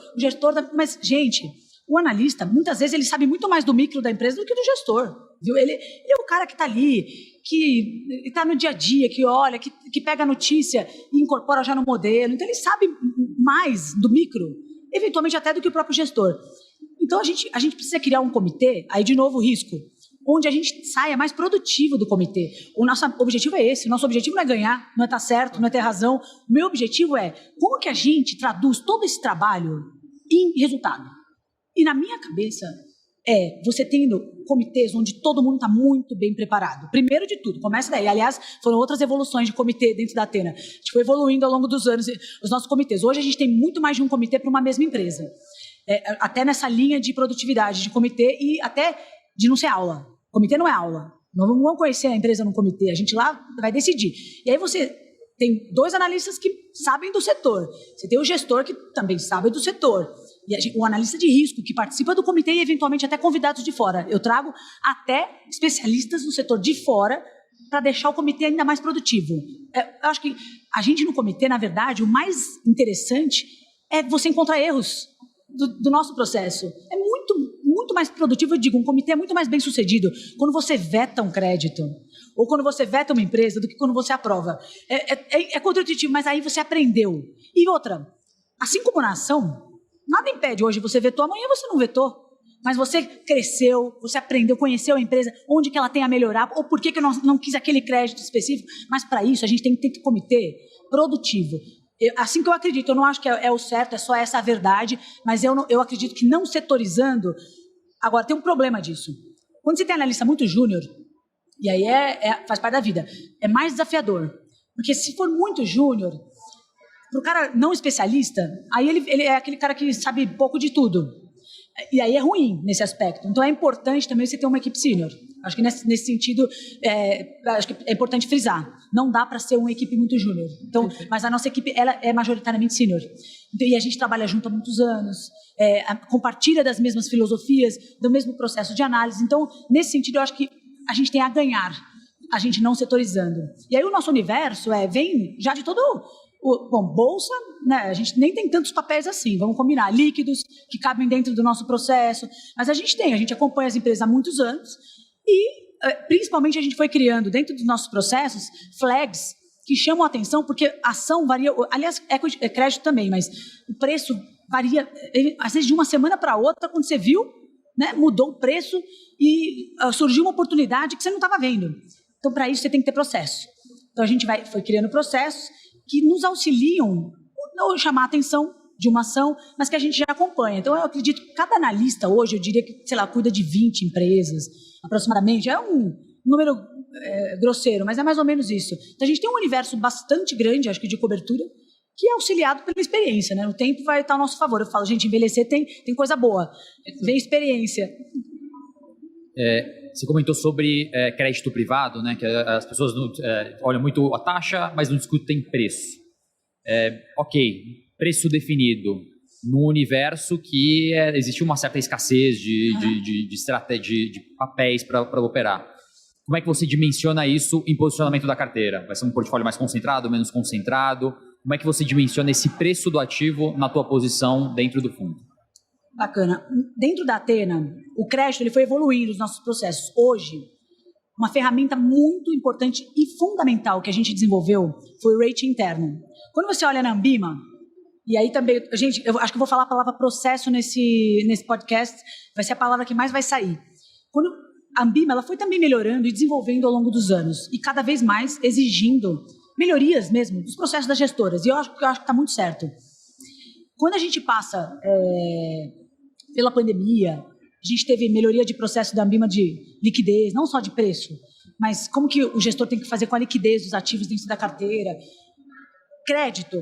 Mas, gente, o analista, muitas vezes, ele sabe muito mais do micro da empresa do que do gestor. Viu? Ele é o cara que está ali, que está no dia a dia, que olha, que pega a notícia e incorpora já no modelo. Então, ele sabe mais do micro, eventualmente até do que o próprio gestor. Então, a gente precisa criar um comitê, aí, de novo, risco, onde a gente saia mais produtivo do comitê. O nosso objetivo é esse. O nosso objetivo não é ganhar, não é estar certo, não é ter razão. O meu objetivo é como que a gente traduz todo esse trabalho em resultado. E na minha cabeça, você tendo comitês onde todo mundo está muito bem preparado. Primeiro de tudo, começa daí. Aliás, foram outras evoluções de comitê dentro da Athena. A gente foi evoluindo ao longo dos anos os nossos comitês. Hoje a gente tem muito mais de um comitê para uma mesma empresa. Até nessa linha de produtividade de comitê e até de não ser aula. Comitê não é aula. Nós não vamos conhecer a empresa no comitê. A gente lá vai decidir. E aí você tem 2 analistas que sabem do setor. Você tem o gestor que também sabe do setor. E o analista de risco que participa do comitê e, eventualmente, até convidados de fora. Eu trago até especialistas no setor de fora para deixar o comitê ainda mais produtivo. Eu acho que a gente no comitê, na verdade, o mais interessante é você encontrar erros do nosso processo. É muito mais produtivo, eu digo, um comitê é muito mais bem sucedido quando você veta um crédito ou quando você veta uma empresa do que quando você aprova. É contra-intuitivo, mas aí você aprendeu. E outra, assim como na ação, nada impede hoje você vetou, amanhã você não vetou. Mas você cresceu, você aprendeu, conheceu a empresa, onde que ela tem a melhorar, ou por que eu não quis aquele crédito específico. Mas para isso a gente tem que ter comitê produtivo. Assim que eu acredito, eu não acho que é o certo, é só essa a verdade, mas eu acredito que não setorizando. Agora, tem um problema disso. Quando você tem analista muito júnior, e aí faz parte da vida, é mais desafiador. Porque se for muito júnior, para o cara não especialista, aí ele é aquele cara que sabe pouco de tudo. E aí é ruim nesse aspecto. Então é importante também você ter uma equipe sênior. Acho que nesse sentido, acho que é importante frisar. Não dá para ser uma equipe muito júnior. Então, mas a nossa equipe ela é majoritariamente sênior. E a gente trabalha junto há muitos anos, compartilha das mesmas filosofias, do mesmo processo de análise. Então, nesse sentido, eu acho que a gente tem a ganhar, a gente não setorizando. E aí o nosso universo vem já de todo... Bom, bolsa, né, a gente nem tem tantos papéis assim, vamos combinar, líquidos que cabem dentro do nosso processo, mas a gente acompanha as empresas há muitos anos e, principalmente, a gente foi criando dentro dos nossos processos flags que chamam a atenção, porque a ação varia, aliás, crédito também, mas o preço varia, às vezes de uma semana para outra, quando você viu, né, mudou o preço e surgiu uma oportunidade que você não estava vendo. Então, para isso, você tem que ter processo. Então, a gente foi criando processos que nos auxiliam não chamar a atenção de uma ação, mas que a gente já acompanha. Então, eu acredito que cada analista hoje, eu diria que, sei lá, cuida de 20 empresas, aproximadamente. É um número grosseiro, mas é mais ou menos isso. Então, a gente tem um universo bastante grande, acho que de cobertura, que é auxiliado pela experiência, né? O tempo vai estar ao nosso favor. Eu falo, gente, envelhecer tem coisa boa, vem experiência.
Você comentou sobre crédito privado, né? Que as pessoas olham muito a taxa, mas não discutem preço. Ok, preço definido no universo que existe uma certa escassez de estratégia, de papéis para operar. Como é que você dimensiona isso em posicionamento da carteira? Vai ser um portfólio mais concentrado, menos concentrado? Como é que você dimensiona esse preço do ativo na tua posição dentro do fundo?
Bacana. Dentro da Athena, o crédito ele foi evoluindo os nossos processos. Hoje, uma ferramenta muito importante e fundamental que a gente desenvolveu foi o rating interno. Quando você olha na Ambima, e aí também, gente, eu acho que eu vou falar a palavra processo nesse podcast, vai ser a palavra que mais vai sair. Quando a Ambima, ela foi também melhorando e desenvolvendo ao longo dos anos, e cada vez mais exigindo melhorias mesmo dos processos das gestoras, e eu acho que está muito certo. Quando a gente passa pela pandemia, a gente teve melhoria de processo da Ambima de liquidez, não só de preço, mas como que o gestor tem que fazer com a liquidez dos ativos dentro da carteira. Crédito,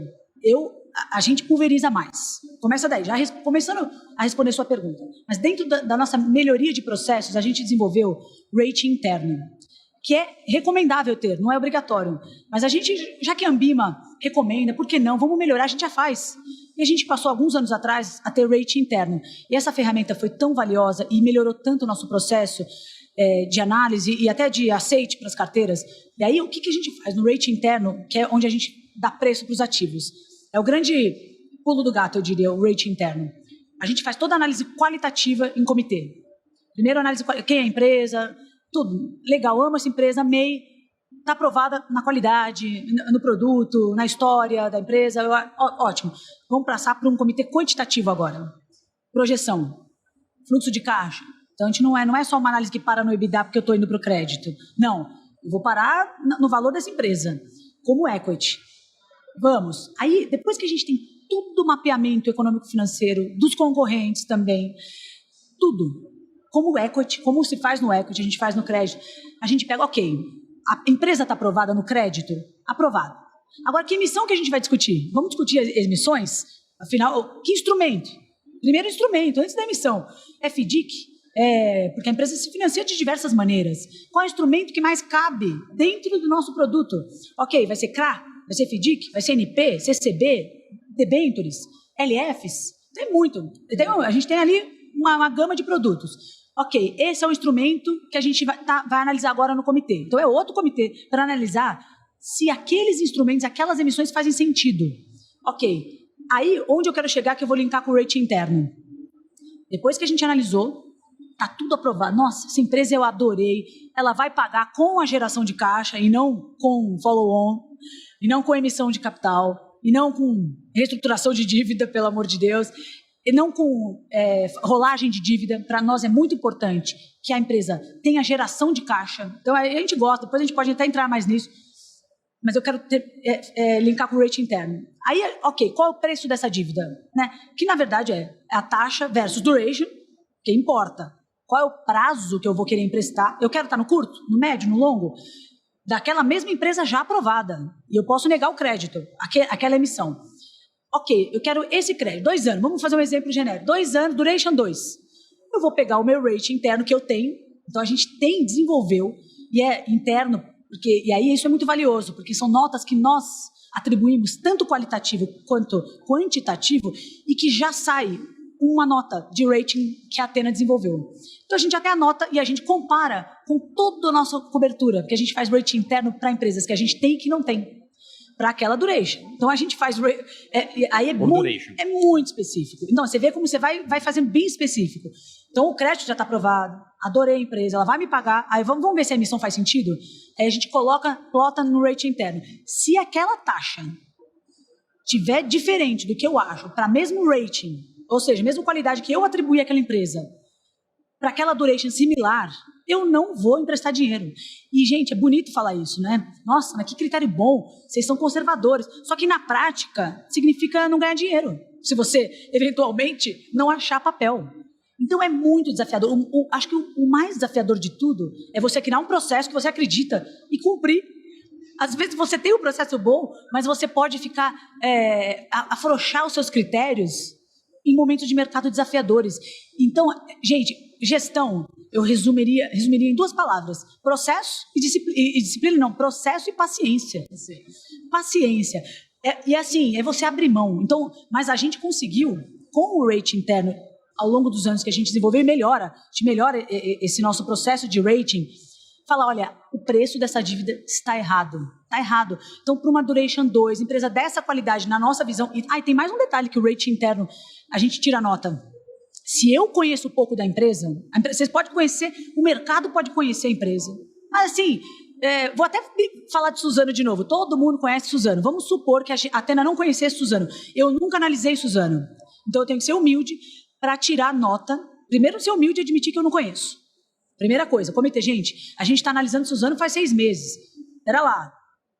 a gente pulveriza mais. Começa daí, já começando a responder sua pergunta. Mas dentro da nossa melhoria de processos, a gente desenvolveu rating interno, que é recomendável ter, não é obrigatório. Mas a gente, já que a Ambima recomenda, por que não? Vamos melhorar, a gente já faz. E a gente passou alguns anos atrás a ter rating interno. E essa ferramenta foi tão valiosa e melhorou tanto o nosso processo de análise e até de aceite para as carteiras. E aí, o que a gente faz no rating interno, que é onde a gente dá preço para os ativos? É o grande pulo do gato, eu diria, o rating interno. A gente faz toda a análise qualitativa em comitê. Primeiro, análise quem é a empresa, tudo. Legal, amo essa empresa, amei. Está aprovada na qualidade, no produto, na história da empresa. Ótimo. Vamos passar para um comitê quantitativo agora. Projeção. Fluxo de caixa. Então, a gente não é só uma análise que para no EBITDA porque eu estou indo para o crédito. Não. Eu vou parar no valor dessa empresa, como equity. Vamos. Aí, depois que a gente tem tudo o mapeamento econômico-financeiro, dos concorrentes também, tudo. Como equity, como se faz no equity, a gente faz no crédito. A gente pega, ok, a empresa está aprovada no crédito? Aprovada. Agora, que emissão que a gente vai discutir? Vamos discutir as emissões? Afinal, que instrumento? Primeiro instrumento, antes da emissão. É FDIC? Porque a empresa se financia de diversas maneiras. Qual é o instrumento que mais cabe dentro do nosso produto? Ok, vai ser CRA? Vai ser FDIC? Vai ser NP? CCB? Debentures? LFs? Tem muito. A gente tem ali uma gama de produtos. Ok, esse é o instrumento que a gente vai analisar agora no comitê. Então, é outro comitê para analisar se aqueles instrumentos, aquelas emissões fazem sentido. Ok, aí onde eu quero chegar que eu vou linkar com o rating interno. Depois que a gente analisou, está tudo aprovado. Nossa, essa empresa eu adorei. Ela vai pagar com a geração de caixa e não com follow-on, e não com emissão de capital, e não com reestruturação de dívida, pelo amor de Deus, e não com rolagem de dívida. Para nós é muito importante que a empresa tenha geração de caixa. Então, a gente gosta, depois a gente pode até entrar mais nisso. mas eu quero linkar com o rating interno. Aí, ok, qual é o preço dessa dívida? Né? Que, na verdade, é a taxa versus duration, que importa. Qual é o prazo que eu vou querer emprestar? Eu quero estar no curto, no médio, no longo? Daquela mesma empresa já aprovada. E eu posso negar o crédito, aquela emissão. Ok, eu quero esse crédito, 2 anos. Vamos fazer um exemplo genérico. 2 anos, duration 2. Eu vou pegar o meu rating interno que eu tenho. Então, a gente desenvolveu, e é interno, e aí isso é muito valioso, porque são notas que nós atribuímos, tanto qualitativo quanto quantitativo, e que já sai uma nota de rating que a Athena desenvolveu. Então, a gente já tem a nota e a gente compara com toda a nossa cobertura, porque a gente faz rating interno para empresas que a gente tem e que não tem, para aquela duration. Então, a gente faz... aí é muito específico. Então, você vê como você vai fazendo bem específico. Então, o crédito já está aprovado, adorei a empresa, ela vai me pagar, aí vamos ver se a emissão faz sentido? Aí a gente plota no rating interno. Se aquela taxa tiver diferente do que eu acho, para mesmo rating, ou seja, mesma qualidade que eu atribuí àquela empresa, para aquela duration similar, eu não vou emprestar dinheiro. E, gente, é bonito falar isso, né? Nossa, mas que critério bom, vocês são conservadores. Só que, na prática, significa não ganhar dinheiro, se você, eventualmente, não achar papel. Então, é muito desafiador. Acho que o mais desafiador de tudo é você criar um processo que você acredita e cumprir. Às vezes, você tem um processo bom, mas você pode ficar, afrouxar os seus critérios em momentos de mercado desafiadores. Então, gente, gestão, eu resumiria em 2 palavras. Processo e disciplina, não, processo e paciência.
Sim.
Paciência. E assim, é você abrir mão. Então, mas a gente conseguiu, com o rating interno, ao longo dos anos que a gente desenvolveu, a gente melhora esse nosso processo de rating, falar, olha, o preço dessa dívida está errado. Está errado. Então, para uma duration 2, empresa dessa qualidade, na nossa visão... E tem mais um detalhe que o rating interno, a gente tira a nota. Se eu conheço pouco da empresa, vocês podem conhecer, o mercado pode conhecer a empresa. Mas, assim, vou até falar de Suzano de novo. Todo mundo conhece Suzano. Vamos supor que a Athena não conhecesse Suzano. Eu nunca analisei Suzano. Então, eu tenho que ser humilde para tirar nota. Primeiro, ser humilde e admitir que eu não conheço. Primeira coisa, comitê, gente, a gente está analisando Suzano faz 6 meses. Pera lá,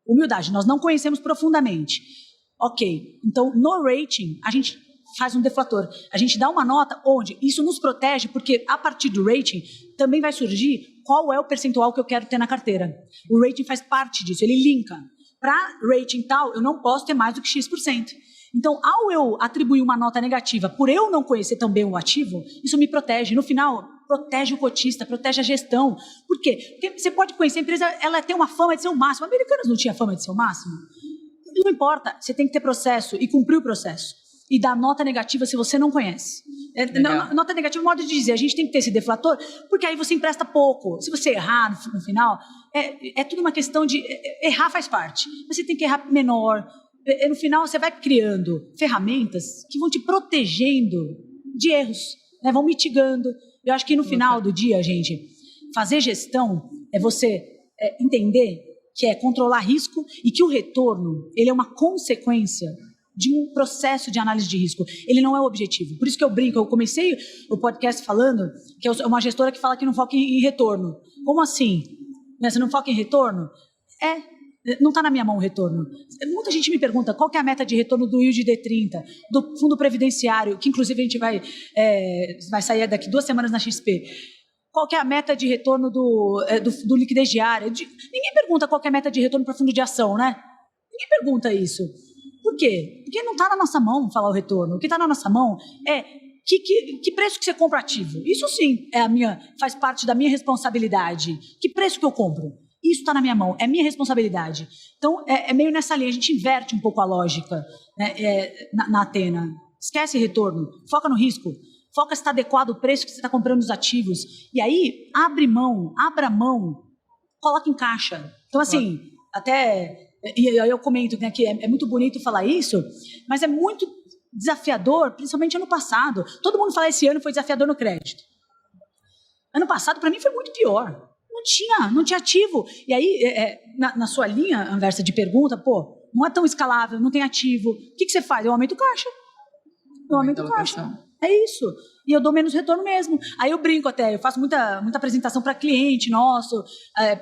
humildade, nós não conhecemos profundamente. Ok, então no rating, a gente faz um deflator. A gente dá uma nota onde isso nos protege, porque a partir do rating também vai surgir qual é o percentual que eu quero ter na carteira. O rating faz parte disso, ele linka. Para rating tal, eu não posso ter mais do que X%. Então, ao eu atribuir uma nota negativa por eu não conhecer tão bem o ativo, isso me protege. No final, protege o cotista, protege a gestão. Por quê? Porque você pode conhecer a empresa, ela tem uma fama de ser o máximo. Americanas não tinha fama de ser o máximo? Não importa, você tem que ter processo e cumprir o processo. E dar nota negativa se você não conhece. Nota negativa é um modo de dizer, a gente tem que ter esse deflator, porque aí você empresta pouco. Se você errar no final, é tudo uma questão de... Errar faz parte. Você tem que errar menor. No final, você vai criando ferramentas que vão te protegendo de erros, né? Vão mitigando. Eu acho que no final do dia, gente, fazer gestão é você entender que é controlar risco e que o retorno ele é uma consequência de um processo de análise de risco. Ele não é o objetivo. Por isso que eu brinco. Eu comecei o podcast falando que é uma gestora que fala que não foca em retorno. Como assim? Você não foca em retorno? Não está na minha mão o retorno. Muita gente me pergunta qual que é a meta de retorno do yield D30, do fundo previdenciário, que inclusive a gente vai sair daqui 2 semanas na XP. Qual que é a meta de retorno do liquidez diária? Ninguém pergunta qual que é a meta de retorno para fundo de ação, né? Ninguém pergunta isso. Por quê? Porque não está na nossa mão falar o retorno. O que está na nossa mão é que preço que você compra ativo. Isso sim faz parte da minha responsabilidade. Que preço que eu compro? Isso está na minha mão, é minha responsabilidade. Então, é meio nessa linha, a gente inverte um pouco a lógica, né, na Athena. Esquece retorno, foca no risco, foca se está adequado o preço que você está comprando os ativos. E aí, abra mão, coloca em caixa. Então, assim, e aí eu comento, né, que é muito bonito falar isso, mas é muito desafiador, principalmente ano passado. Todo mundo fala esse ano foi desafiador no crédito. Ano passado, para mim, foi muito pior. Não tinha ativo. E aí, na sua linha inversa de pergunta, não é tão escalável, não tem ativo. O que você faz? Eu aumento o caixa. É isso. E eu dou menos retorno mesmo. Aí eu brinco até, eu faço muita apresentação para cliente nosso,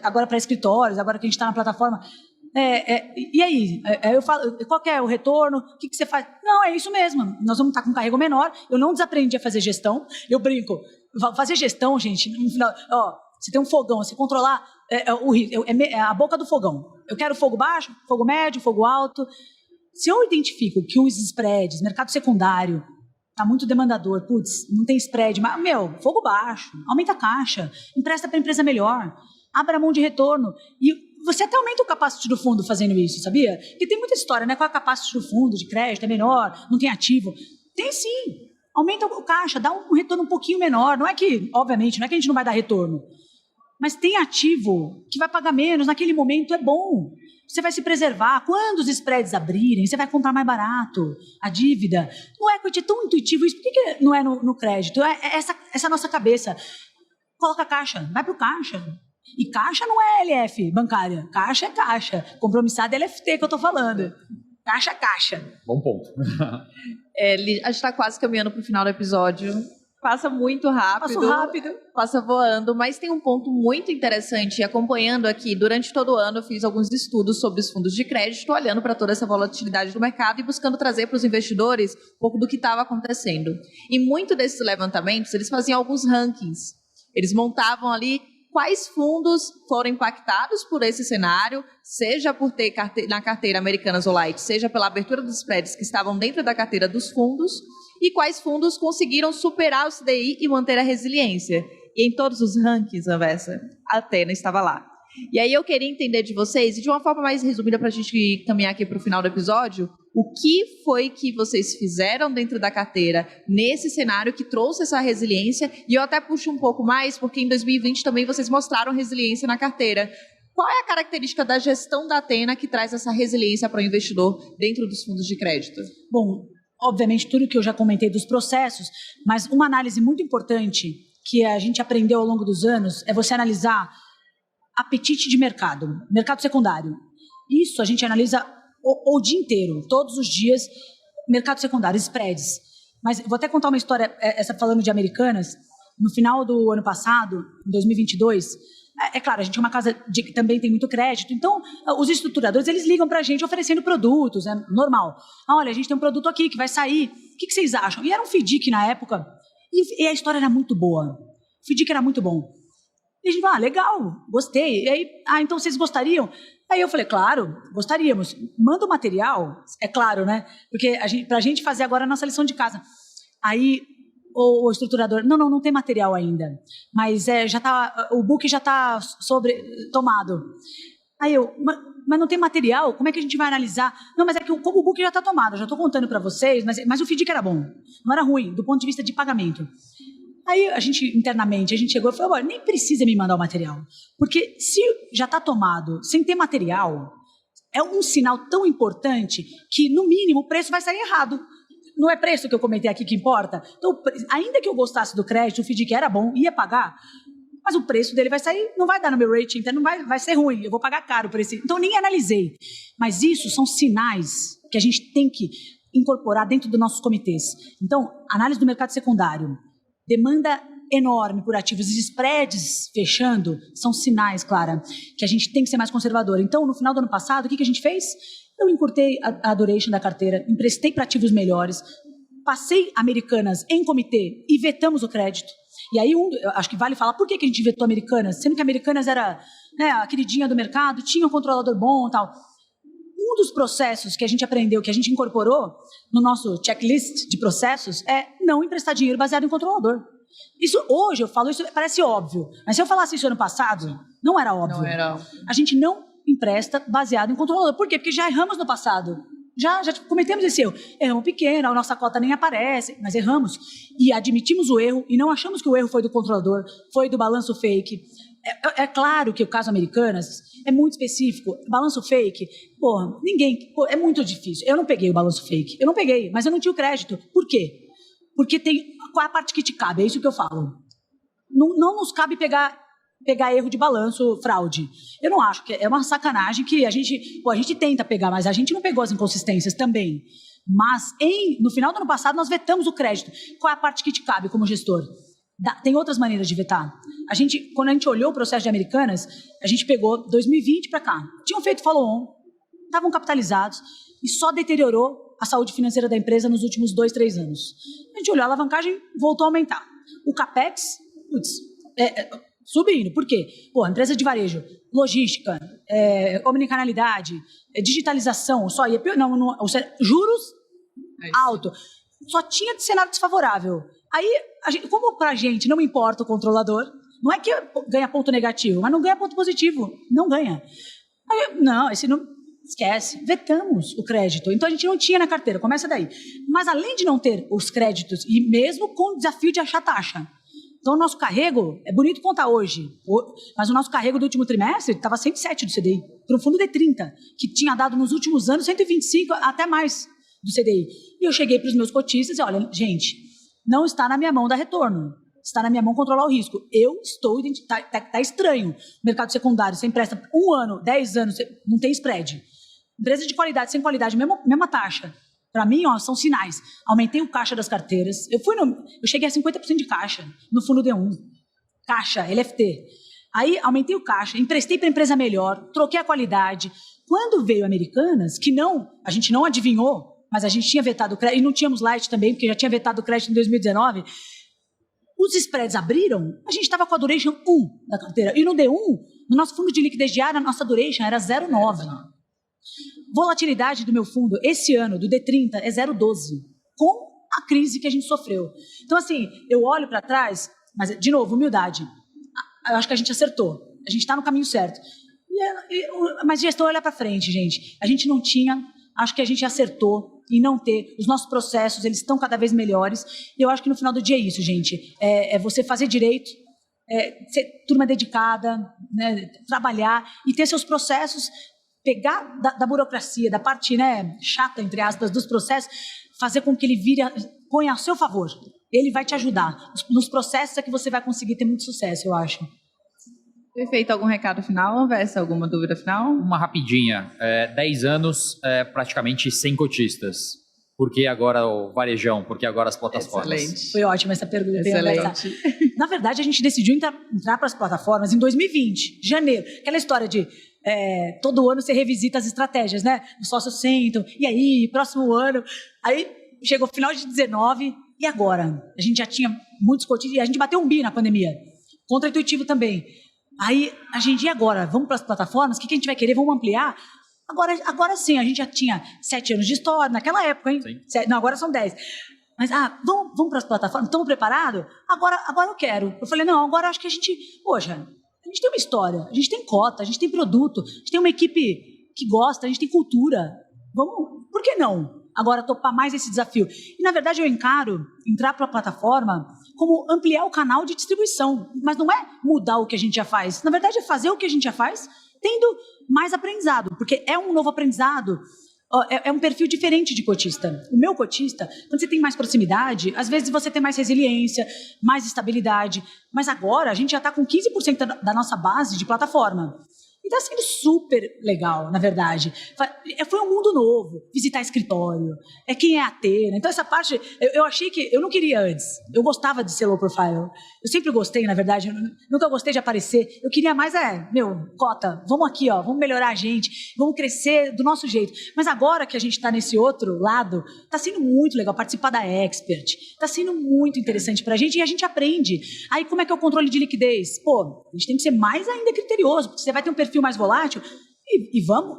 agora para escritórios, agora que a gente está na plataforma. E aí? Eu falo, qual que é o retorno? O que você faz? Não, é isso mesmo. Nós vamos estar com um carrego menor. Eu não desaprendi a fazer gestão. Eu brinco. Fazer gestão, gente, no final, você tem um fogão, você controlar a boca do fogão. Eu quero fogo baixo, fogo médio, fogo alto. Se eu identifico que os spreads, mercado secundário, está muito demandador, não tem spread, mas, fogo baixo, aumenta a caixa, empresta para a empresa melhor, abra mão de retorno. E você até aumenta o capacity do fundo fazendo isso, sabia? Porque tem muita história, né? Qual é a capacity do fundo de crédito? É menor, não tem ativo. Tem sim. Aumenta o caixa, dá um retorno um pouquinho menor. Não é que, obviamente, não é que a gente não vai dar retorno. Mas tem ativo que vai pagar menos, naquele momento é bom. Você vai se preservar. Quando os spreads abrirem, você vai comprar mais barato a dívida. O equity é tão intuitivo isso. Por que não é no crédito? Essa nossa cabeça. Coloca caixa, vai para o caixa. E caixa não é LF bancária. Caixa é caixa. Compromissada é LFT que eu estou falando. Caixa é caixa.
Bom ponto.
A gente está quase caminhando para o final do episódio. Passa muito rápido.
Passa rápido.
Passa voando. Mas tem um ponto muito interessante. Acompanhando aqui, durante todo o ano, eu fiz alguns estudos sobre os fundos de crédito, olhando para toda essa volatilidade do mercado e buscando trazer para os investidores um pouco do que estava acontecendo. E muito desses levantamentos, eles faziam alguns rankings. Eles montavam ali quais fundos foram impactados por esse cenário, seja por ter na carteira Americanas ou Light, seja pela abertura dos spreads que estavam dentro da carteira dos fundos, e quais fundos conseguiram superar o CDI e manter a resiliência. E em todos os rankings, Anversa, a Athena estava lá. E aí eu queria entender de vocês, e de uma forma mais resumida para a gente caminhar aqui para o final do episódio, o que foi que vocês fizeram dentro da carteira nesse cenário que trouxe essa resiliência? E eu até puxo um pouco mais, porque em 2020 também vocês mostraram resiliência na carteira. Qual é a característica da gestão da Athena que traz essa resiliência para o investidor dentro dos fundos de crédito?
Bom, obviamente tudo que eu já comentei dos processos, mas uma análise muito importante que a gente aprendeu ao longo dos anos é você analisar apetite de mercado secundário. Isso a gente analisa o dia inteiro, todos os dias, mercado secundário, spreads. Mas vou até contar uma história, essa falando de Americanas. No final do ano passado, em 2022, é claro, a gente é uma casa que também tem muito crédito, então os estruturadores, eles ligam para a gente oferecendo produtos, é normal. Olha, a gente tem um produto aqui que vai sair, o que vocês acham? E era um FDIC na época, e a história era muito boa. O FDIC era muito bom. E a gente falou, legal, gostei. E aí, então vocês gostariam? Aí eu falei, claro, gostaríamos. Manda o material, é claro, né? Porque pra gente fazer agora a nossa lição de casa. Aí o estruturador, não tem material ainda, mas o book já está tomado. Aí eu, mas não tem material, como é que a gente vai analisar? Não, mas é que como o book já está tomado, eu já estou contando para vocês, mas o FDIC era bom, não era ruim, do ponto de vista de pagamento. Aí a gente, internamente, chegou e falou, nem precisa me mandar o material, porque se já está tomado, sem ter material, é um sinal tão importante que, no mínimo, o preço vai sair errado. Não é preço que eu comentei aqui que importa? Então, ainda que eu gostasse do crédito, o FDIC era bom, ia pagar, mas o preço dele vai sair, não vai dar no meu rating, então vai ser ruim, eu vou pagar caro por esse. Então, nem analisei. Mas isso são sinais que a gente tem que incorporar dentro dos nossos comitês. Então, análise do mercado secundário, demanda enorme por ativos e spreads fechando, são sinais, Clara, que a gente tem que ser mais conservador. Então, no final do ano passado, o que a gente fez? Eu encurtei a duration da carteira, emprestei para ativos melhores, passei Americanas em comitê e vetamos o crédito. E aí, acho que vale falar por que a gente vetou Americanas, sendo que Americanas era a queridinha do mercado, tinha um controlador bom e tal. Um dos processos que a gente aprendeu, que a gente incorporou no nosso checklist de processos é não emprestar dinheiro baseado em controlador. Isso, hoje eu falo, isso parece óbvio, mas se eu falasse isso ano passado, não era óbvio.
Não era.
A gente não empresta baseado em controlador. Por quê? Porque já erramos no passado. Já cometemos esse erro. Erramos pequeno, a nossa cota nem aparece, mas erramos. E admitimos o erro e não achamos que o erro foi do controlador, foi do balanço fake. É claro que o caso Americanas é muito específico. Balanço fake, é muito difícil. Eu não peguei o balanço fake. Eu não peguei, mas eu não tinha o crédito. Por quê? Porque qual é a parte que te cabe? É isso que eu falo. Não nos cabe pegar erro de balanço, fraude. Eu não acho que é uma sacanagem que a gente tenta pegar, mas a gente não pegou as inconsistências também. Mas no final do ano passado nós vetamos o crédito. Qual é a parte que te cabe como gestor? Tem outras maneiras de vetar. Quando a gente olhou o processo de Americanas, a gente pegou 2020 para cá. Tinham feito follow-on, estavam capitalizados e só deteriorou a saúde financeira da empresa nos últimos 2, 3 anos. A gente olhou, a alavancagem voltou a aumentar. O CAPEX, subindo. Por quê? Pô, empresa de varejo, logística, omnicanalidade, digitalização, só ia... juros alto. Só tinha cenário desfavorável. Aí, como pra gente não importa o controlador, não é que ganha ponto negativo, mas não ganha ponto positivo. Não ganha. Aí, não, esse não... Esquece. Vetamos o crédito. Então, a gente não tinha na carteira. Começa daí. Mas, além de não ter os créditos, e mesmo com o desafio de achar taxa. Então, o nosso carrego, é bonito contar hoje, mas o nosso carrego do último trimestre estava 107 do CDI, para um fundo de 30, que tinha dado nos últimos anos 125, até mais do CDI. E eu cheguei para os meus cotistas e olha, gente, não está na minha mão dar retorno, está na minha mão controlar o risco. Eu estou, tá estranho. O mercado secundário, você empresta 1 ano, 10 anos, não tem spread. Empresa de qualidade, sem qualidade, mesma taxa. Para mim, são sinais. Aumentei o caixa das carteiras. Eu cheguei a 50% de caixa no fundo D1. Caixa, LFT. Aí, aumentei o caixa, emprestei para a empresa melhor, troquei a qualidade. Quando veio Americanas, que a gente não adivinhou, mas a gente tinha vetado o crédito, e não tínhamos light também, porque já tinha vetado o crédito em 2019, os spreads abriram, a gente estava com a duration 1 da carteira. E no D1, no nosso fundo de liquidez diária, a nossa duration era 0,9. Volatilidade do meu fundo, esse ano, do D30, é 0,12, com a crise que a gente sofreu. Então, assim, eu olho para trás, mas, de novo, humildade. Eu acho que a gente acertou. A gente está no caminho certo. Mas gestão olha para frente, gente. A gente não tinha, acho que a gente acertou em não ter. Os nossos processos, eles estão cada vez melhores. E eu acho que no final do dia é isso, gente. É você fazer direito, ser turma dedicada, né, trabalhar e ter seus processos, pegar da burocracia, da parte, né, chata, entre aspas, dos processos, fazer com que ele ponha a seu favor. Ele vai te ajudar. Nos processos é que você vai conseguir ter muito sucesso, eu acho.
Perfeito. Algum recado final, Vessa? Alguma dúvida final?
Uma rapidinha. 10 anos, praticamente 100 cotistas. Por que agora o varejão? Por que agora as plataformas?
Excelente.
Foi ótima essa pergunta.
Excelente.
Na verdade, a gente decidiu entrar para as plataformas em 2020, janeiro. Aquela história de todo ano você revisita as estratégias, né? Os sócios sentam, e aí, próximo ano. Aí chegou o final de 19, e agora? A gente já tinha muitos cotistas, e a gente bateu um bi na pandemia. Contra-intuitivo também. Aí a gente, e agora? Vamos para as plataformas? O que a gente vai querer? Vamos ampliar? Agora sim, a gente já tinha 7 anos de história, naquela época, hein? Não, agora são 10. Mas, vamos para as plataformas? Estamos preparados? Agora eu quero. Eu falei, não, agora acho que a gente... Poxa, a gente tem uma história, a gente tem cota, a gente tem produto, a gente tem uma equipe que gosta, a gente tem cultura. Vamos, por que não? Agora topar mais esse desafio. E, na verdade, eu encaro entrar para a plataforma como ampliar o canal de distribuição. Mas não é mudar o que a gente já faz. Na verdade, é fazer o que a gente já faz, tendo mais aprendizado. Porque é um novo aprendizado, é um perfil diferente de cotista. O meu cotista, quando você tem mais proximidade, às vezes você tem mais resiliência, mais estabilidade. Mas agora, a gente já está com 15% da nossa base de plataforma. E está sendo super legal, na verdade. Foi um mundo novo, visitar escritório, quem é a Atena. Então, essa parte, eu achei que... Eu não queria antes. Eu gostava de ser low profile. Eu sempre gostei, na verdade. Nunca gostei de aparecer. Eu queria mais, cota, vamos aqui, vamos melhorar a gente, vamos crescer do nosso jeito. Mas agora que a gente está nesse outro lado, está sendo muito legal participar da Expert. Está sendo muito interessante para a gente e a gente aprende. Aí, como é que é o controle de liquidez? Pô, a gente tem que ser mais ainda criterioso, porque você vai ter um perfil mais volátil, e vamos,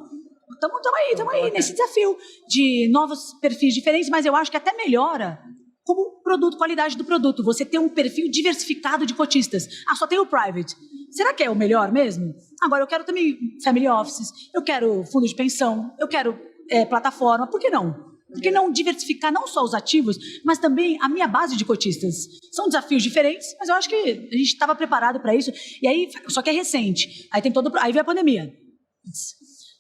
estamos aí nesse desafio de novos perfis diferentes, mas eu acho que até melhora como produto, qualidade do produto. Você tem um perfil diversificado de cotistas. Só tem o private. Será que é o melhor mesmo? Agora, eu quero também family offices, eu quero fundo de pensão, eu quero plataforma, por que não? Por que não diversificar não só os ativos, mas também a minha base de cotistas? São desafios diferentes, mas eu acho que a gente estava preparado para isso. E aí, só que é recente. Aí veio a pandemia.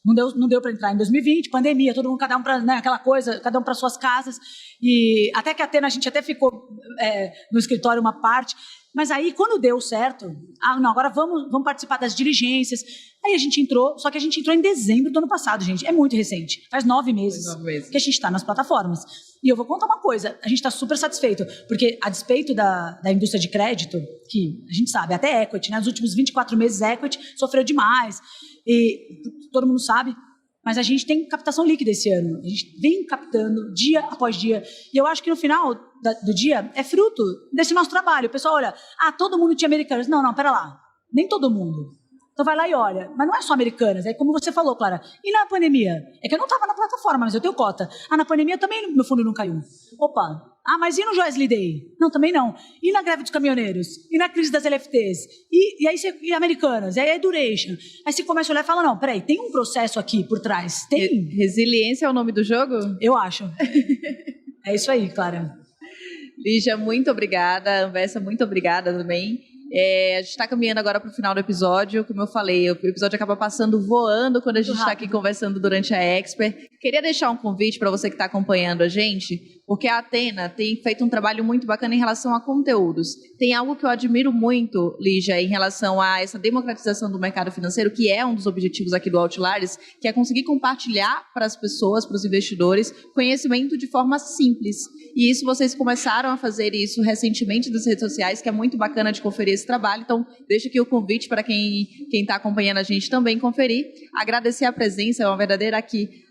Não deu para entrar em 2020, pandemia, todo mundo, cada um para, né, aquela coisa, cada um para suas casas. E até que a Atena, a gente até ficou no escritório uma parte. Mas aí, quando deu certo, não, agora vamos participar das diligências. Aí a gente entrou, só que a gente entrou em dezembro do ano passado, gente. É muito recente. Faz 9 meses que a gente está nas plataformas. E eu vou contar uma coisa, a gente está super satisfeito, porque a despeito da indústria de crédito, que a gente sabe, até equity, né? Nos últimos 24 meses, equity sofreu demais. E todo mundo sabe, mas a gente tem captação líquida esse ano. A gente vem captando dia após dia. E eu acho que no final do dia é fruto desse nosso trabalho. O pessoal olha, todo mundo tinha Americanas. Não, pera lá. Nem todo mundo. Então vai lá e olha. Mas não é só Americanas. É como você falou, Clara. E na pandemia? É que eu não estava na plataforma, mas eu tenho cota. Na pandemia também meu fundo não caiu. Opa. Mas e no Joesley Day? Não, também não. E na greve dos caminhoneiros? E na crise das LFTs? E aí e Americanas? E aí a Duration? Aí você começa a olhar e fala, não, peraí, tem um processo aqui por trás. Tem.
Resiliência é o nome do jogo?
Eu acho. É isso aí, Clara.
Lígia, muito obrigada. Anvessa, muito obrigada também. A gente está caminhando agora para o final do episódio. Como eu falei, o episódio acaba passando voando quando a gente está aqui conversando durante a Expert. Queria deixar um convite para você que está acompanhando a gente, porque a Athena tem feito um trabalho muito bacana em relação a conteúdos. Tem algo que eu admiro muito, Lígia, em relação a essa democratização do mercado financeiro, que é um dos objetivos aqui do Outliers, que é conseguir compartilhar para as pessoas, para os investidores, conhecimento de forma simples. E isso vocês começaram a fazer isso recentemente nas redes sociais, que é muito bacana de conferir esse trabalho. Então, deixo aqui o convite para quem está acompanhando a gente também conferir. Agradecer a presença, é uma verdadeira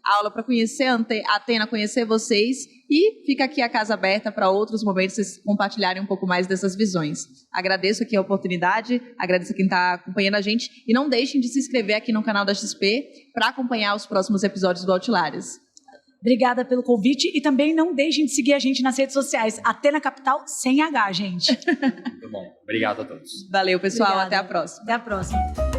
aula para conhecer a Athena, conhecer vocês. E fica aqui a casa aberta para outros momentos vocês compartilharem um pouco mais dessas visões. Agradeço aqui a oportunidade, agradeço a quem está acompanhando a gente. E não deixem de se inscrever aqui no canal da XP para acompanhar os próximos episódios do Outliers.
Obrigada pelo convite e também não deixem de seguir a gente nas redes sociais. Athena Capital sem H, gente.
Muito bom. Obrigado a todos.
Valeu, pessoal.
Obrigada.
Até a próxima.
Até a próxima.